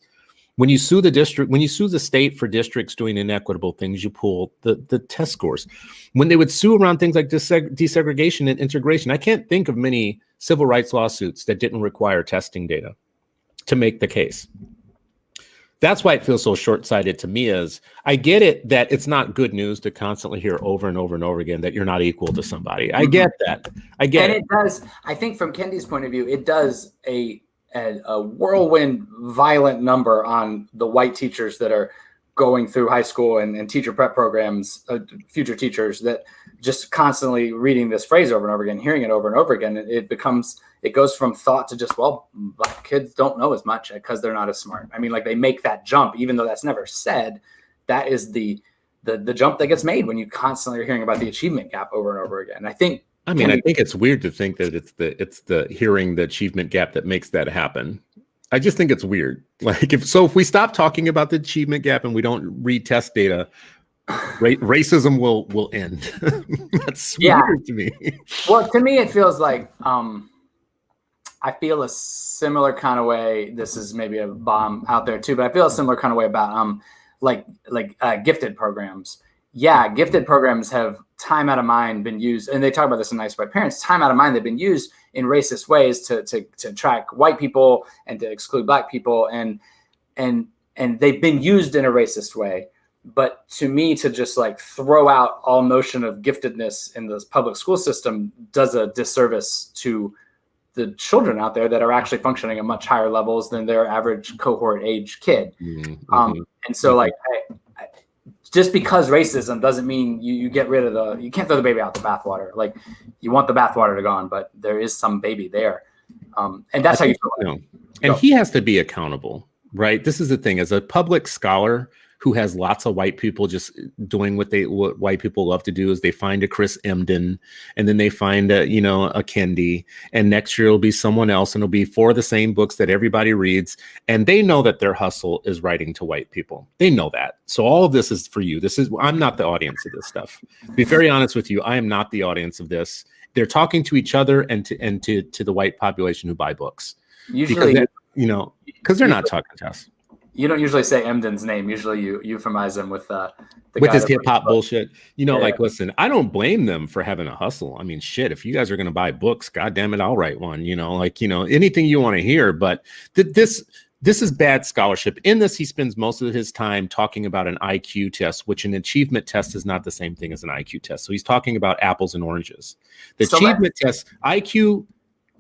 When you sue the state for districts doing inequitable things, you pull the test scores. When they would sue around things like desegregation and integration, I can't think of many civil rights lawsuits that didn't require testing data to make the case. That's why it feels so short-sighted to me. Is I get it that it's not good news to constantly hear over and over and over again that you're not equal to somebody. I get that. I get it. And it does, I think from Kendi's point of view, it does a whirlwind violent number on the white teachers that are going through high school and teacher prep programs, future teachers that just constantly reading this phrase over and over again, hearing it over and over again. It goes from thought to just, well, black kids don't know as much because they're not as smart. I mean, like they make that jump, even though that's never said. That is the jump that gets made when you constantly are hearing about the achievement gap over and over again. I think it's weird to think that it's the hearing the achievement gap that makes that happen. I just think it's weird. Like if we stop talking about the achievement gap and we don't read test data, racism will end. That's weird to me. Well, to me, it feels like I feel a similar kind of way. This is maybe a bomb out there too, but I feel a similar kind of way about gifted programs. Yeah, gifted programs have time out of mind been used, and they talk about this in Nice White Parents. Time out of mind, they've been used in racist ways to track white people and to exclude black people, and they've been used in a racist way. But to me, to just like throw out all notion of giftedness in the public school system does a disservice to the children out there that are actually functioning at much higher levels than their average cohort age kid. Mm-hmm. And so like, just because racism doesn't mean you get rid of you can't throw the baby out the bathwater. Like you want the bathwater to go on, but there is some baby there. And that's how you feel. And he has to be accountable, right? This is the thing. As a public scholar who has lots of white people just doing what white people love to do is they find a Chris Emden, and then they find a Kendi, and next year it'll be someone else, and it'll be 4 of the same books that everybody reads, and they know that their hustle is writing to white people. They know that. So all of this is for you. I'm not the audience of this stuff. To be very honest with you, I am not the audience of this. They're talking to each other and to the white population who buy books. Usually, because they're not talking to us. You don't usually say Emden's name. Usually you euphemize him with his hip hop bullshit. Listen, I don't blame them for having a hustle. I mean, shit, if you guys are going to buy books, God damn it, I'll write one, anything you want to hear. But this is bad scholarship. In this, he spends most of his time talking about an IQ test, which an achievement test is not the same thing as an IQ test. So he's talking about apples and oranges. The achievement test, IQ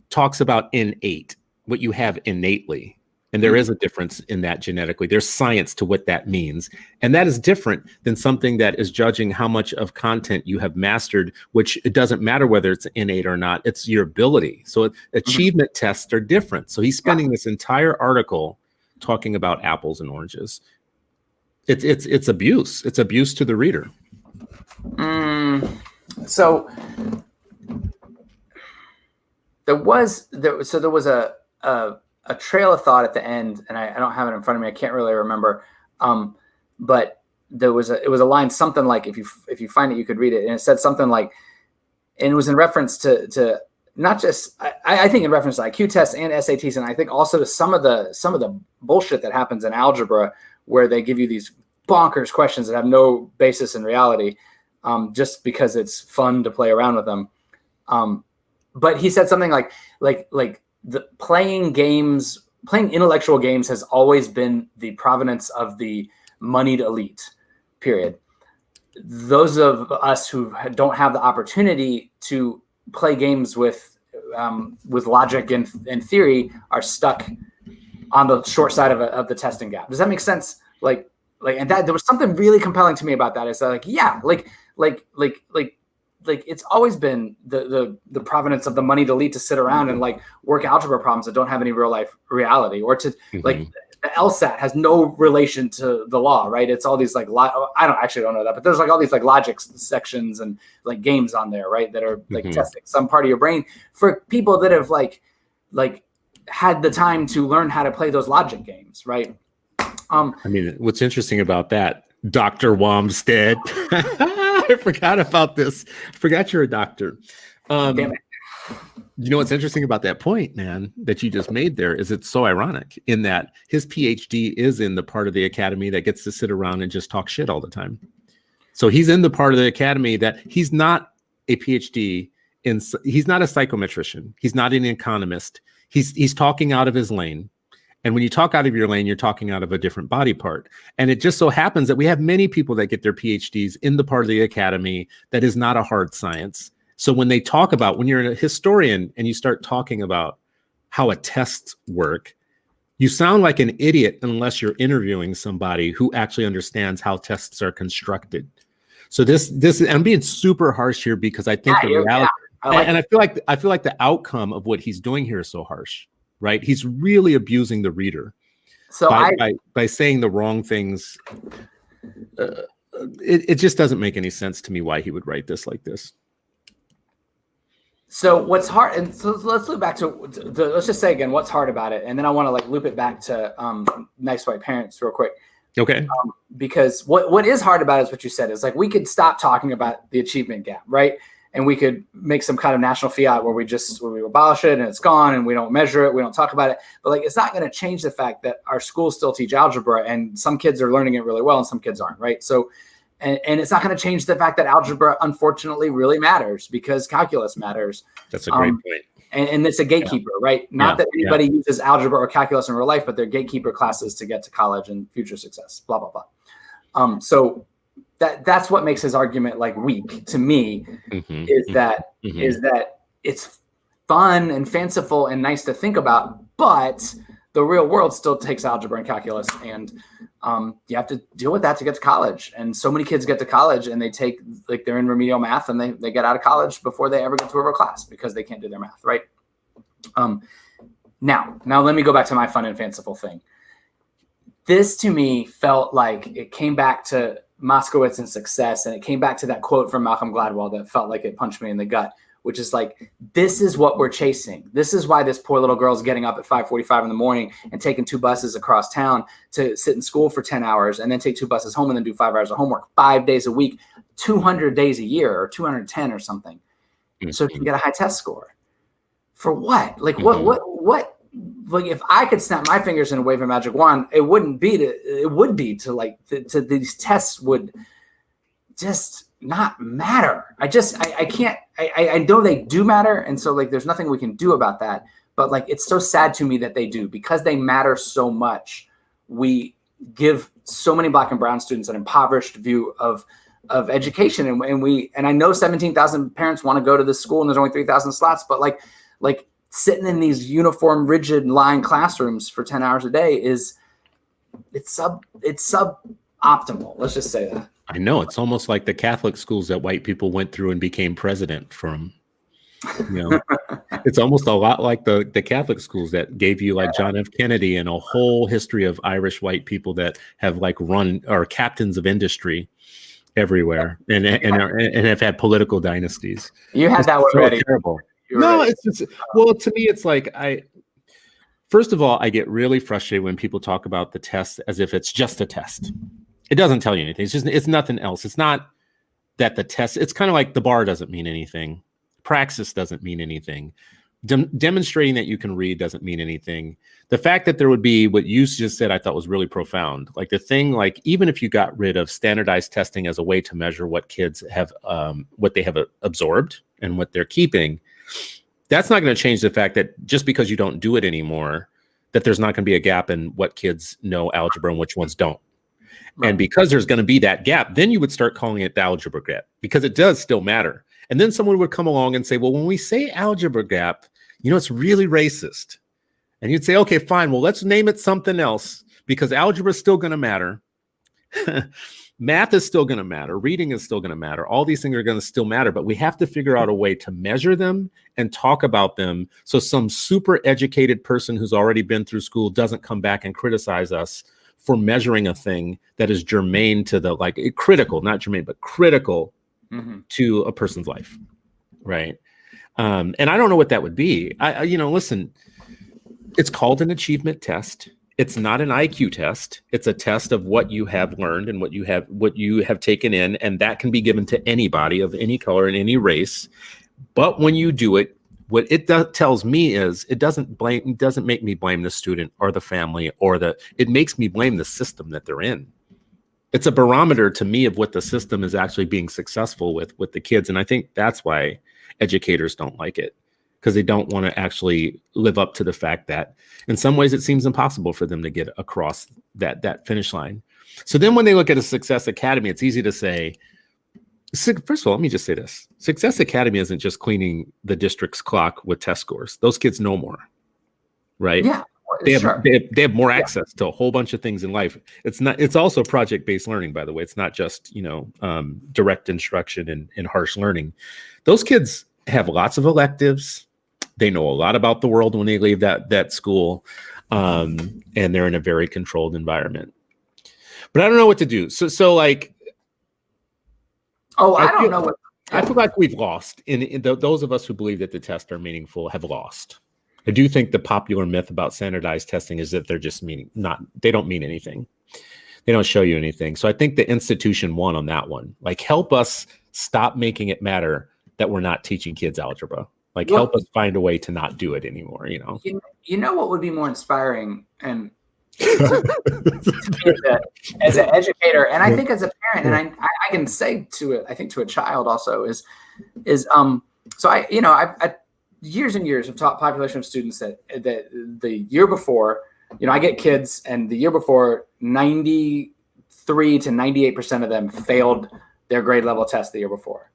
talks about innate, what you have innately. And there is a difference in that genetically. There's science to what that means. And that is different than something that is judging how much of content you have mastered, which it doesn't matter whether it's innate or not. It's your ability. So achievement tests are different. So he's spending this entire article talking about apples and oranges. It's abuse. It's abuse to the reader. So there was a trail of thought at the end, and I don't have it in front of me. I can't really remember. But it was a line, something like, if you find it, you could read it. And it said something like, and it was in reference to not just, I think in reference to IQ tests and SATs. And I think also to some of the bullshit that happens in algebra, where they give you these bonkers questions that have no basis in reality, just because it's fun to play around with them. But he said something like the playing intellectual games has always been the provenance of the moneyed elite, period. Those of us who don't have the opportunity to play games with logic and theory are stuck on the short side of the testing gap. Does that make sense? And that there was something really compelling to me about that. Is that it's always been the provenance of the moneyed elite to sit around and work algebra problems that don't have any real life reality, or to the LSAT has no relation to the law, right? It's all these I don't know that, but there's all these logic sections and games on there, right? That are testing some part of your brain for people that have had the time to learn how to play those logic games, right? What's interesting about that, Dr. Wamsted, I forgot about this. I forgot you're a doctor. Damn it. You know what's interesting about that point, man, that you just made there is it's so ironic in that his PhD is in the part of the academy that gets to sit around and just talk shit all the time. So he's in the part of the academy that he's not a PhD in. He's not a psychometrician. He's not an economist. He's talking out of his lane. And when you talk out of your lane, you're talking out of a different body part. And it just so happens that we have many people that get their PhDs in the part of the academy that is not a hard science. So when when you're a historian and you start talking about how a tests work, you sound like an idiot unless you're interviewing somebody who actually understands how tests are constructed. So I'm being super harsh here because I think the reality, and I feel like the outcome of what he's doing here is so harsh. Right, he's really abusing the reader by saying the wrong things. It just doesn't make any sense to me why he would write this like this. So what's hard, and so let's loop back to let's just say again what's hard about it, and then I want to loop it back to Nice White Parents real quick. Okay. Because what is hard about it is what you said is we could stop talking about the achievement gap, right? And we could make some kind of national fiat where we abolish it and it's gone and we don't measure it, we don't talk about it. But it's not going to change the fact that our schools still teach algebra and some kids are learning it really well and some kids aren't, right? So, and it's not going to change the fact that algebra unfortunately really matters because calculus matters. That's a great point. And it's a gatekeeper, right? Not that anybody uses algebra or calculus in real life, but they're gatekeeper classes to get to college and future success, blah, blah, blah. So that's what makes his argument weak to me, is that it's fun and fanciful and nice to think about, but the real world still takes algebra and calculus, and you have to deal with that to get to college. And so many kids get to college and they take they're in remedial math and they get out of college before they ever get to a real class because they can't do their math, right? Now let me go back to my fun and fanciful thing. this to me felt like it came back to Moskowitz and success. And it came back to that quote from Malcolm Gladwell that felt like it punched me in the gut, which is like, this is what we're chasing. This is why this poor little girl's getting up at 5:45 in the morning and taking 2 buses across town to sit in school for 10 hours and then take 2 buses home and then do 5 hours of homework 5 days a week, 200 days a year, or 210 or something. So she can get a high test score. For what? Like what? Like if I could snap my fingers and wave a magic wand, it would be to these tests would just not matter. I can't, I know they do matter. And so like, there's nothing we can do about that, but like, it's so sad to me that they do, because they matter so much. We give so many Black and brown students an impoverished view of education. And I know 17,000 parents want to go to this school and there's only 3,000 slots, but like sitting in these uniform, rigid line classrooms for 10 hours a day it's suboptimal. Let's just say that. I know, it's almost like the Catholic schools that white people went through and became president from. It's almost a lot like the Catholic schools that gave you like John F. Kennedy and a whole history of Irish white people that have like run or captains of industry everywhere and have had political dynasties. You had that one ready. Terrible. No, it's just, well, to me, it's like first of all, I get really frustrated when people talk about the test as if it's just a test. It doesn't tell you anything. It's nothing else. It's not that the test, it's kind of like the bar doesn't mean anything. Praxis doesn't mean anything. Demonstrating that you can read doesn't mean anything. The fact that there would be what you just said, I thought was really profound. Like the thing, like even if you got rid of standardized testing as a way to measure what kids have, what they have absorbed and what they're keeping, that's not going to change the fact that just because you don't do it anymore, that there's not going to be a gap in what kids know algebra and which ones don't. Right. And because there's going to be that gap, then you would start calling it the algebra gap, because it does still matter. And then someone would come along and say, well, when we say algebra gap, it's really racist. And you'd say, okay, fine. Well, let's name it something else, because algebra is still going to matter. Math is still going to matter. Reading is still going to matter. All these things are going to still matter, but we have to figure out a way to measure them and talk about them so some super educated person who's already been through school doesn't come back and criticize us for measuring a thing that is germane to the, like, critical, not germane, but critical to a person's life, right? And I don't know what that would be. Listen, it's called an achievement test. It's not an IQ test. It's a test of what you have learned and what you have taken in, and that can be given to anybody of any color and any race. But when you do it, what it tells me is it doesn't make me blame the student or the family it makes me blame the system that they're in. It's a barometer to me of what the system is actually being successful with the kids. And I think that's why educators don't like it, because they don't want to actually live up to the fact that in some ways it seems impossible for them to get across that finish line. So then when they look at a Success Academy, it's easy to say, first of all, let me just say this. Success Academy isn't just cleaning the district's clock with test scores. Those kids know more, right? Yeah. They have more access to a whole bunch of things in life. It's also project-based learning, by the way. It's not just, direct instruction and harsh learning. Those kids have lots of electives. They know a lot about the world when they leave that school. And they're in a very controlled environment. But I don't know what to do. So like, I don't know what. I feel like we've lost. Those of us who believe that the tests are meaningful have lost. I do think the popular myth about standardized testing is that they're just they don't mean anything. They don't show you anything. So I think the institution won on that one. Like, help us stop making it matter that we're not teaching kids algebra. Like, help us find a way to not do it anymore, You know what would be more inspiring and as an educator, and I think as a parent, and I can say to a child also is so I years and years have taught population of students that the year before, I get kids, and the year before 93 to 98% of them failed their grade level test the year before.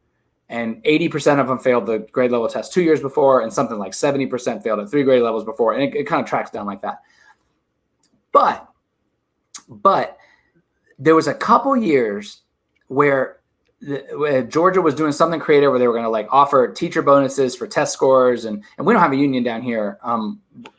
And 80% of them failed the grade level test 2 years before, and something like 70% failed at 3 grade levels before. And it kind of tracks down like that. But there was a couple years where Georgia was doing something creative where they were going to like offer teacher bonuses for test scores. And we don't have a union down here.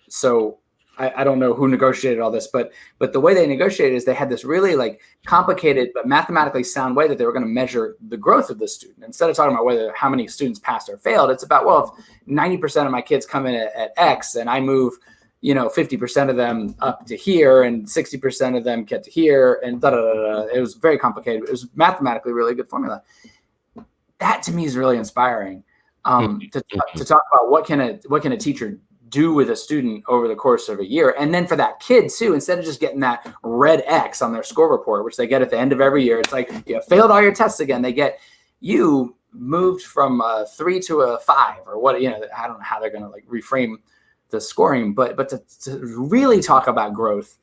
So I don't know who negotiated all this, but the way they negotiated is they had this really like complicated but mathematically sound way that they were going to measure the growth of the student. Instead of talking about how many students passed or failed, it's about, well, if 90% of my kids come in at X and I move, 50% of them up to here and 60% of them get to here and da da da da. It was very complicated. It was mathematically really good formula. That to me is really inspiring. To talk about what can a teacher do with a student over the course of a year, and then for that kid too, instead of just getting that red X on their score report, which they get at the end of every year, it's like you failed all your tests again. They get you moved from a 3 to a 5 or what. I don't know how they're going to like reframe the scoring, but to really talk about growth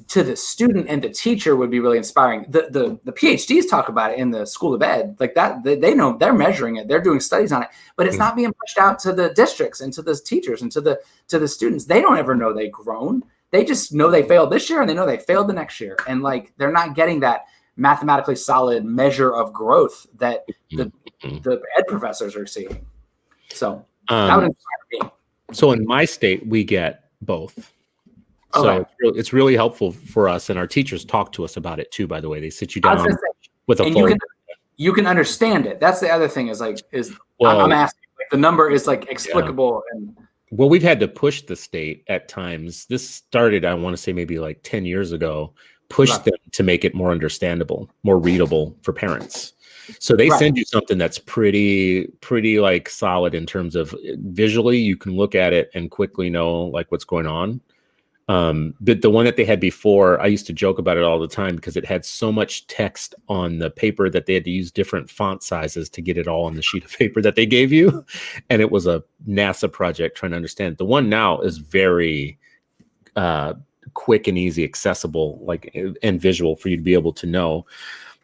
to the student and the teacher would be really inspiring. The PhDs talk about it in the School of Ed, like that. They know they're measuring it, they're doing studies on it, but it's not being pushed out to the districts and to the teachers and to the students. They don't ever know they've grown. They just know they failed this year and they know they failed the next year, and like they're not getting that mathematically solid measure of growth that the ed professors are seeing. So that would inspire me. So in my state, we get both. So it's really helpful for us, and our teachers talk to us about it too. By the way, they sit you down with a phone. You can understand it. That's the other thing I'm asking. Like, the number is like explicable. And well, we've had to push the state at times. This started, I want to say, maybe like 10 years ago. Push them to make it more understandable, more readable for parents. So they send you something that's pretty like solid in terms of visually. You can look at it and quickly know like what's going on. But the one that they had before, I used to joke about it all the time because it had so much text on the paper that they had to use different font sizes to get it all on the sheet of paper that they gave you. And it was a NASA project trying to understand. The one now is very quick and easy, accessible, like, and visual for you to be able to know.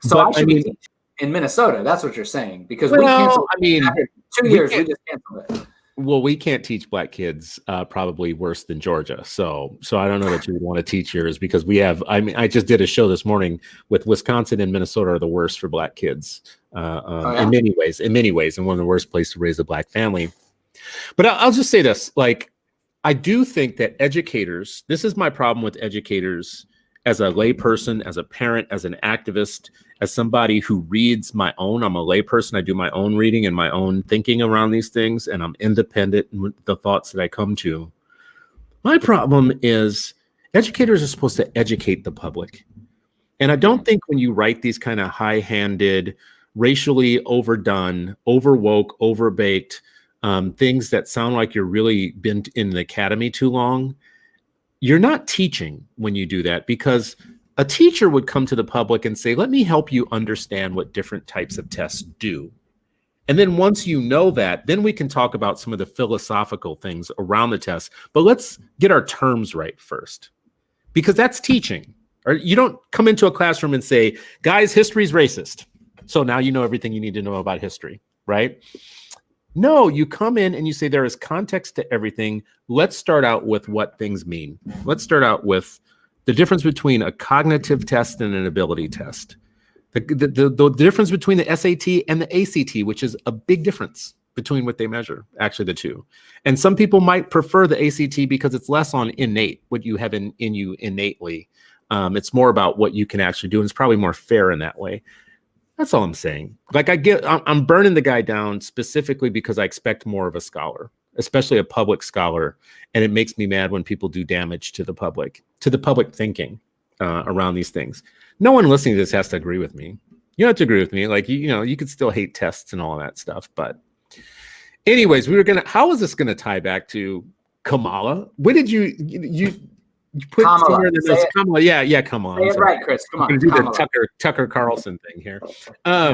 So but, I should be in Minnesota. That's what you're saying, because we canceled. I mean, after 2 years, we just canceled it. Well, we can't teach black kids probably worse than Georgia. So I don't know that you would want to teach yours, because we have, I just did a show this morning with Wisconsin and Minnesota are the worst for black kids in many ways, and one of the worst places to raise a black family. But I'll just say this, like, I do think that educators, this is my problem with educators as a layperson, as a parent, as an activist, as somebody who reads I'm a layperson. I do my own reading and my own thinking around these things, and I'm independent in the thoughts that I come to. My problem is educators are supposed to educate the public. And I don't think when you write these kind of high-handed, racially overdone, overwoke, overbaked things that sound like you're really been in the academy too long, you're not teaching when you do that, because a teacher would come to the public and say, let me help you understand what different types of tests do. And then once you know that, then we can talk about some of the philosophical things around the test. But let's get our terms right first, because that's teaching. Or you don't come into a classroom and say, guys, history's racist. So now you know everything you need to know about history, right? No, you come in and you say there is context to everything. Let's start out with what things mean. Let's start out with the difference between a cognitive test and an ability test. The difference between the SAT and the ACT, which is a big difference between what they measure, actually the two. And some people might prefer the ACT because it's less on innate, what you have in you innately. It's more about what you can actually do, and it's probably more fair in that way. That's all I'm saying. Like, I'm burning the guy down specifically because I expect more of a scholar, especially a public scholar. And it makes me mad when people do damage to the public thinking around these things. No one listening to this has to agree with me. You don't have to agree with me. Like, you could still hate tests and all of that stuff. But anyways, how is this going to tie back to Kamala? When did you put Kamala? Kamala. Yeah, come on. Say it right, Chris. Come on. I'm gonna do the Tucker Carlson thing here. How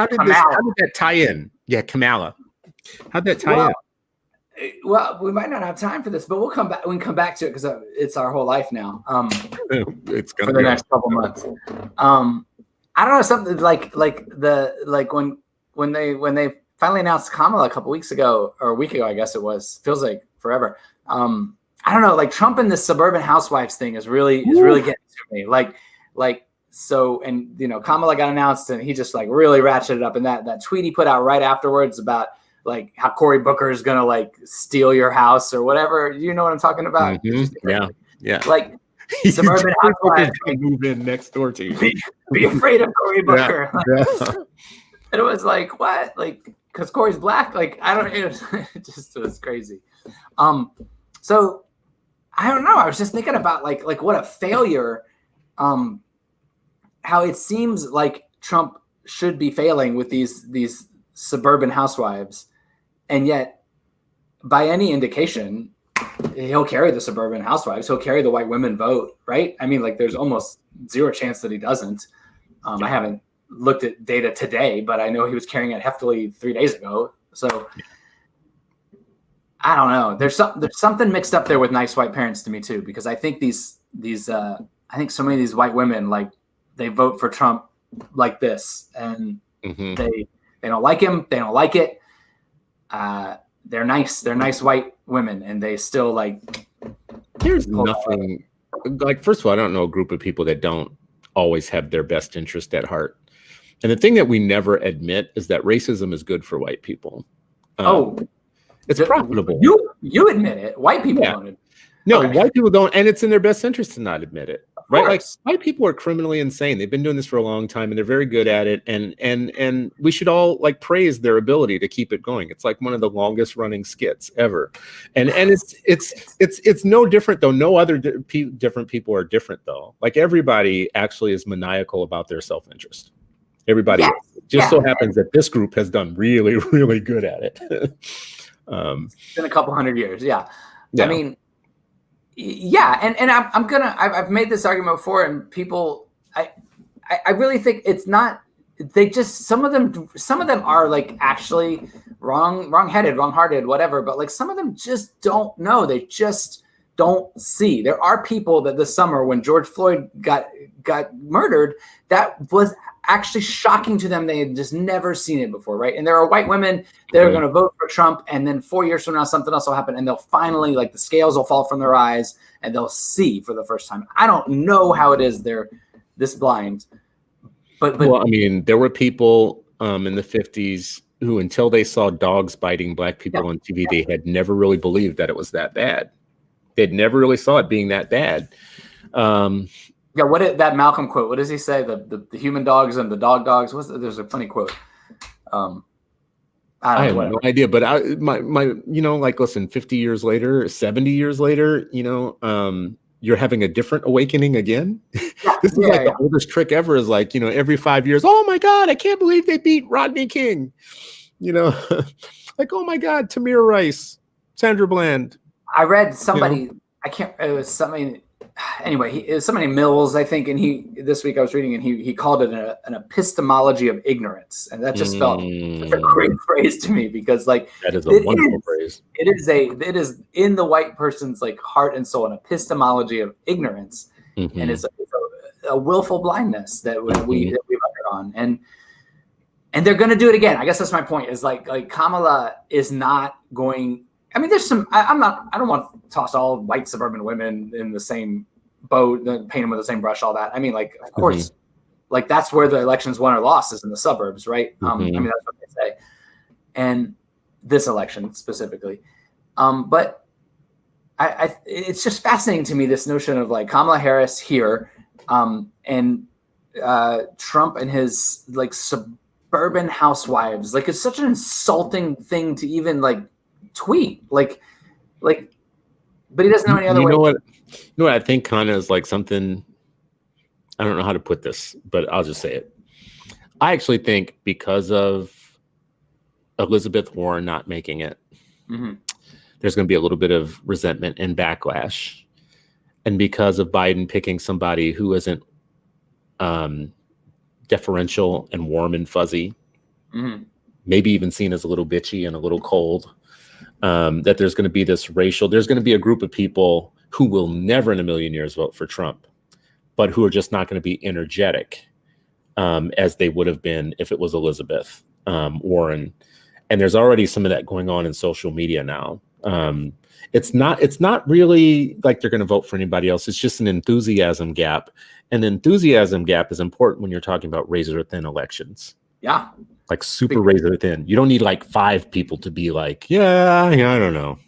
did that tie in? Yeah, Kamala. How'd that tie in? Well, we might not have time for this, but we'll come back. We can come back to it because it's our whole life now. It's gonna for the next couple months. I don't know, something like when they finally announced Kamala a couple weeks ago, or a week ago, I guess it was. Feels like forever. I don't know, like Trump and this suburban housewives thing is really getting to me. So, and Kamala got announced and he just like really ratcheted up, and that tweet he put out right afterwards about like how Cory Booker is gonna like steal your house or whatever. You know what I'm talking about? Yeah. Like suburban housewives like, move in next door to you. Be afraid of Cory Booker. Yeah. And it was like, what? Like, because Cory's black? Like, I don't. It was crazy. So I don't know. I was just thinking about like what a failure. How it seems like Trump should be failing with these suburban housewives, and yet, by any indication, he'll carry the suburban housewives. He'll carry the white women vote, right? I mean, like, there's almost zero chance that he doesn't. I haven't looked at data today, but I know he was carrying it heftily 3 days ago. So I don't know. There's something mixed up there with nice white parents to me too, because I think I think so many of these white women, like, they vote for Trump like this, and they don't like him. They don't like it. They're nice. They're nice white women, and they still like. There's nothing like. First of all, I don't know a group of people that don't always have their best interest at heart. And the thing that we never admit is that racism is good for white people. It's profitable. You admit it. White people don't admit it. No, okay. White people don't, and it's in their best interest to not admit it. Right? Like, white people are criminally insane. They've been doing this for a long time, and they're very good at it. And we should all like praise their ability to keep it going. It's like one of the longest running skits ever. And it's no different though. No other different people are different though. Like, everybody actually is maniacal about their self-interest. Everybody so happens that this group has done really, really good at it. It's been a couple hundred years. Yeah. I mean, and I've made this argument before, and people, I really think it's not, they just, some of them are like actually wrong-headed, wrong-hearted, whatever, but like some of them just don't know. They just don't see. There are people that this summer when George Floyd got murdered, that was actually shocking to them. They had just never seen it before, right? And there are white women that are going to vote for Trump, and then 4 years from now, something else will happen, and they'll finally, like, the scales will fall from their eyes, and they'll see for the first time. I don't know how it is they're this blind, but well, I mean, there were people in the 50s who, until they saw dogs biting black people on TV, they had never really believed that it was that bad. They'd never really saw it being that bad. That Malcolm quote? What does he say? The human dogs and the dog dogs. There's a funny quote. I have no idea, but my listen, 50 years later, 70 years later, you're having a different awakening again. This is the oldest trick ever. Is like, every 5 years, oh my God, I can't believe they beat Rodney King. Like, oh my God, Tamir Rice, Sandra Bland. I read somebody. It was something. Anyway, it was somebody Mills, I think, and this week I was reading, and he called it an epistemology of ignorance, and that just felt such a great phrase to me, because like that is a wonderful phrase. It is in the white person's like heart and soul, an epistemology of ignorance, and it's a willful blindness that we've undergone, and they're going to do it again. I guess that's my point. Is like Kamala is not going. I mean, there's some. I don't want to toss all white suburban women in the same boat, paint them with the same brush, all that. I mean, like, of course, like that's where the election's won or lost is in the suburbs, right? I mean, that's what they say, and this election specifically. But it's just fascinating to me, this notion of like Kamala Harris here, and Trump and his like suburban housewives. Like, it's such an insulting thing to even like tweet, like, but he doesn't know any other way. You know what I think kind of is like something, I don't know how to put this, but I'll just say it. I actually think because of Elizabeth Warren not making it, there's going to be a little bit of resentment and backlash. And because of Biden picking somebody who isn't deferential and warm and fuzzy, maybe even seen as a little bitchy and a little cold, that there's going to be there's going to be a group of people who will never in a million years vote for Trump, but who are just not going to be energetic as they would have been if it was Elizabeth Warren. And there's already some of that going on in social media now. It's not really like they're going to vote for anybody else. It's just an enthusiasm gap. And the enthusiasm gap is important when you're talking about razor thin elections. Yeah. Like super razor thin. You don't need like 5 people to be like, yeah, I don't know.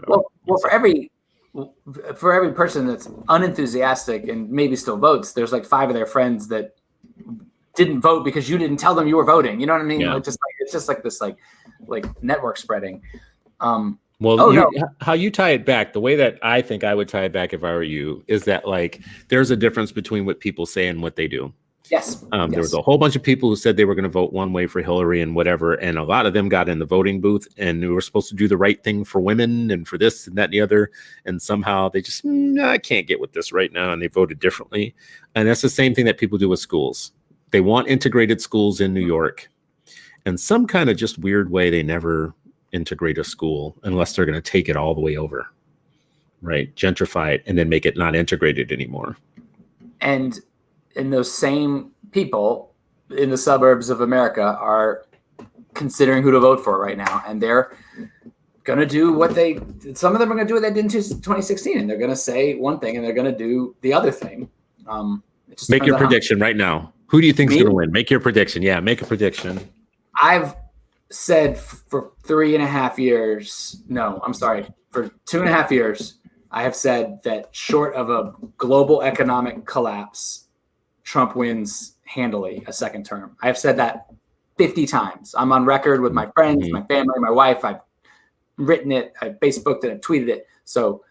Well, for every person that's unenthusiastic and maybe still votes, there's like 5 of their friends that didn't vote because you didn't tell them you were voting. You know what I mean? Yeah. Like, it's just like this, like network spreading. How you tie it back, the way that I think I would tie it back if I were you, is that like there's a difference between what people say and what they do. Yes. There was a whole bunch of people who said they were going to vote one way for Hillary and whatever, and a lot of them got in the voting booth and we were supposed to do the right thing for women and for this and that and the other, and somehow they just I can't get with this right now, and they voted differently. And that's the same thing that people do with schools. They want integrated schools in New York, and some kind of just weird way they never integrate a school unless they're going to take it all the way over, right? Gentrify it and then make it not integrated anymore. And those same people in the suburbs of America are considering who to vote for right now, and they're going to do some of them are going to do what they did in 2016, and they're going to say one thing and they're going to do the other thing. Make your prediction right now. Who do you think is going to win? Make your prediction. Yeah, make a prediction. I've said for 3.5 years, no, I'm sorry, for 2.5 years, I have said that short of a global economic collapse, Trump wins handily a second term. I have said that 50 times. I'm on record with my friends, my family, my wife. I've written it, I've Facebooked it, I've tweeted it. So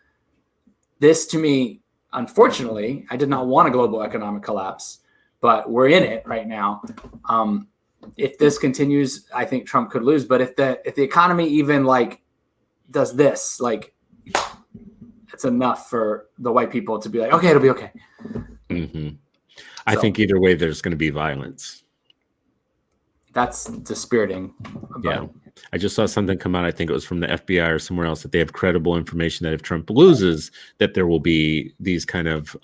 this, to me, unfortunately, I did not want a global economic collapse, but we're in it right now. If this continues, I think Trump could lose. But if the economy even like does this, like it's enough for the white people to be like, okay, it'll be okay. I think either way, there's going to be violence. That's dispiriting. Yeah. I just saw something come out. I think it was from the FBI or somewhere else that they have credible information that if Trump loses, that there will be these kind of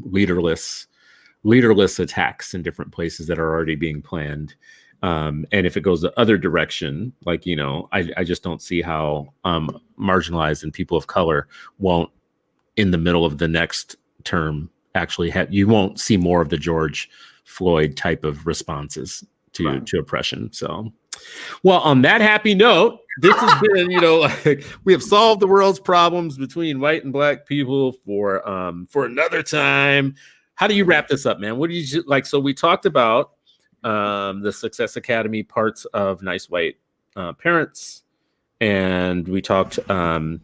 leaderless attacks in different places that are already being planned. And if it goes the other direction, like, I just don't see how marginalized and people of color won't, in the middle of the next term, actually you won't see more of the George Floyd type of responses to oppression. So, well, on that happy note, this has been, we have solved the world's problems between white and black people for another time. How do you wrap this up, man? What do you like? So we talked about the Success Academy parts of nice white parents, and we talked a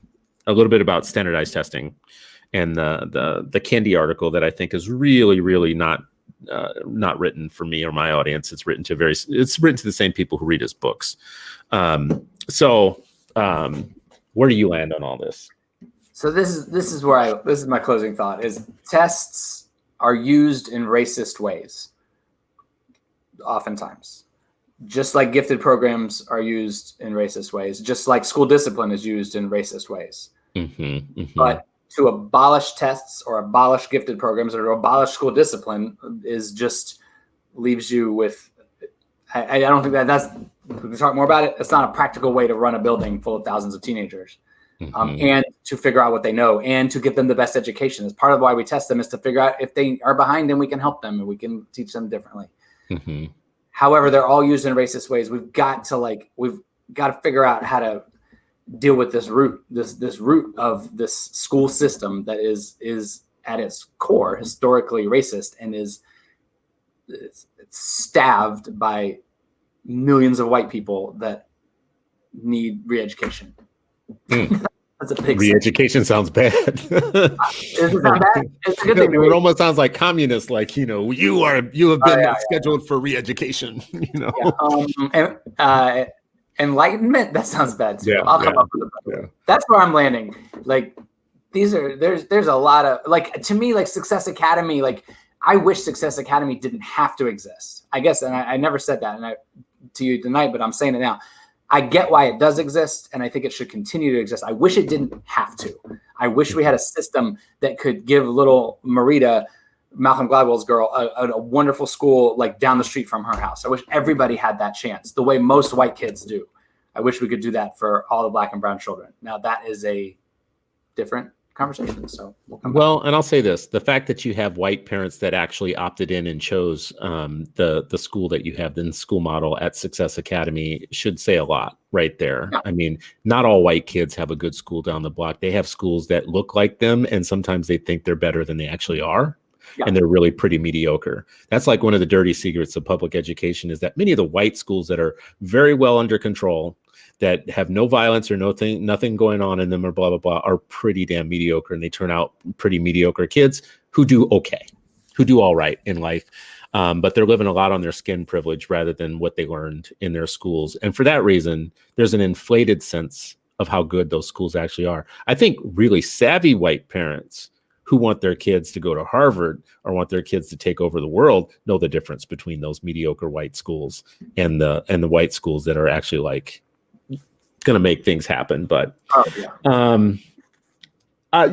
little bit about standardized testing and the Kendi article that I think is really, really not written for me or my audience. It's written to the same people who read his books. So where do you land on all this? So this is my closing thought: is tests are used in racist ways. Oftentimes, just like gifted programs are used in racist ways, just like school discipline is used in racist ways. But to abolish tests or abolish gifted programs or to abolish school discipline is just leaves you with, I don't think that's, we can talk more about it. It's not a practical way to run a building full of thousands of teenagers. And to figure out what they know and to give them the best education. Is part of why we test them, is to figure out if they are behind and we can help them and we can teach them differently. However, they're all used in racist ways. We've got to figure out how to deal with this root of this school system that is at its core historically racist and it's staved by millions of white people that need re-education. That's a big re-education sounds bad. It's not bad. It's a good thing. It almost sounds like communist, like, you have been scheduled for re-education. Enlightenment, that sounds bad too. I'll come up with it. That's where I'm landing. Like there's a lot of, like, to me, like Success Academy, like I wish Success Academy didn't have to exist, I guess. And I never said that to you tonight, but I'm saying it now. I get why it does exist, and I think it should continue to exist. I wish it didn't have to. I wish we had a system that could give little Marita, Malcolm Gladwell's girl, a wonderful school like down the street from her house. I wish everybody had that chance, the way most white kids do. I wish we could do that for all the black and brown children. Now, that is a different conversations. So we'll come Well, and I'll say this: the fact that you have white parents that actually opted in and chose the school that you have, the school model at Success Academy, should say a lot right there. Yeah. I mean, not all white kids have a good school down the block. They have schools that look like them, and sometimes they think they're better than they actually are. Yeah. And they're really pretty mediocre. That's like one of the dirty secrets of public education, is that many of the white schools that are very well under control, that have no violence or nothing going on in them or blah, blah, blah, are pretty damn mediocre. And they turn out pretty mediocre kids who do okay, who do all right in life. But they're living a lot on their skin privilege rather than what they learned in their schools. And for that reason, there's an inflated sense of how good those schools actually are. I think really savvy white parents who want their kids to go to Harvard or want their kids to take over the world know the difference between those mediocre white schools and the white schools that are actually like going to make things happen. But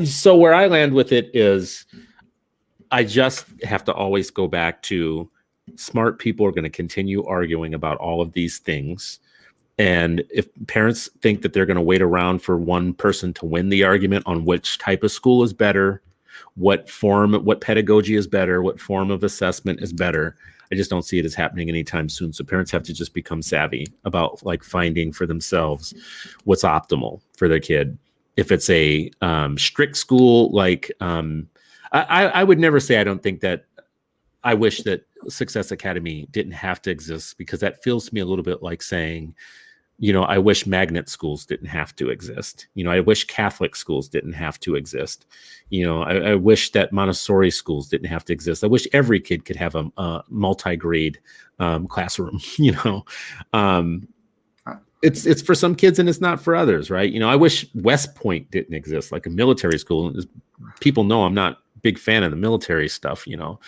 so where I land with it is, I just have to always go back to smart people are going to continue arguing about all of these things. And if parents think that they're going to wait around for one person to win the argument on which type of school is better, what pedagogy is better, what form of assessment is better, I just don't see it as happening anytime soon. So parents have to just become savvy about like finding for themselves what's optimal for their kid. If it's a strict school, like I would never say I don't think that. I wish that Success Academy didn't have to exist, because that feels to me a little bit like saying, you know, I wish magnet schools didn't have to exist. You know, I wish Catholic schools didn't have to exist. You know, I wish that Montessori schools didn't have to exist. I wish every kid could have a multi-grade classroom, you know. It's for some kids and it's not for others, right? You know, I wish West Point didn't exist, like a military school. People know I'm not a big fan of the military stuff, you know.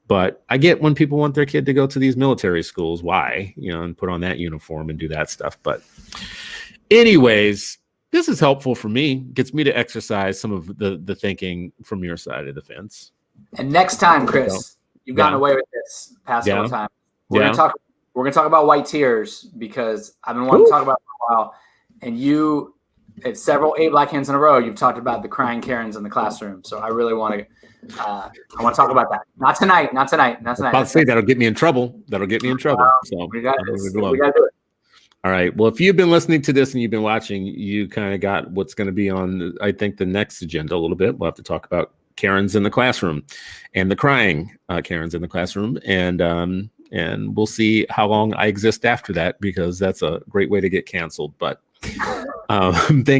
But I get when people want their kid to go to these military schools, why, you know, and put on that uniform and do that stuff. But anyways, this is helpful for me. Gets me to exercise some of the thinking from your side of the fence. And next time, Chris, you've gotten away with this past couple times. We're gonna talk about white tears, because I've been wanting to talk about it for a while. And you, at several Black Hands in a row, you've talked about the crying Karens in the classroom. So I really want to. I want to talk about that. Not tonight. About to say that'll get me in trouble. So we got to do it. All right. Well, if you've been listening to this and you've been watching, you kind of got what's going to be on, I think, the next agenda a little bit. We'll have to talk about Karens in the classroom and the crying Karens in the classroom, and we'll see how long I exist after that, because that's a great way to get canceled. But thank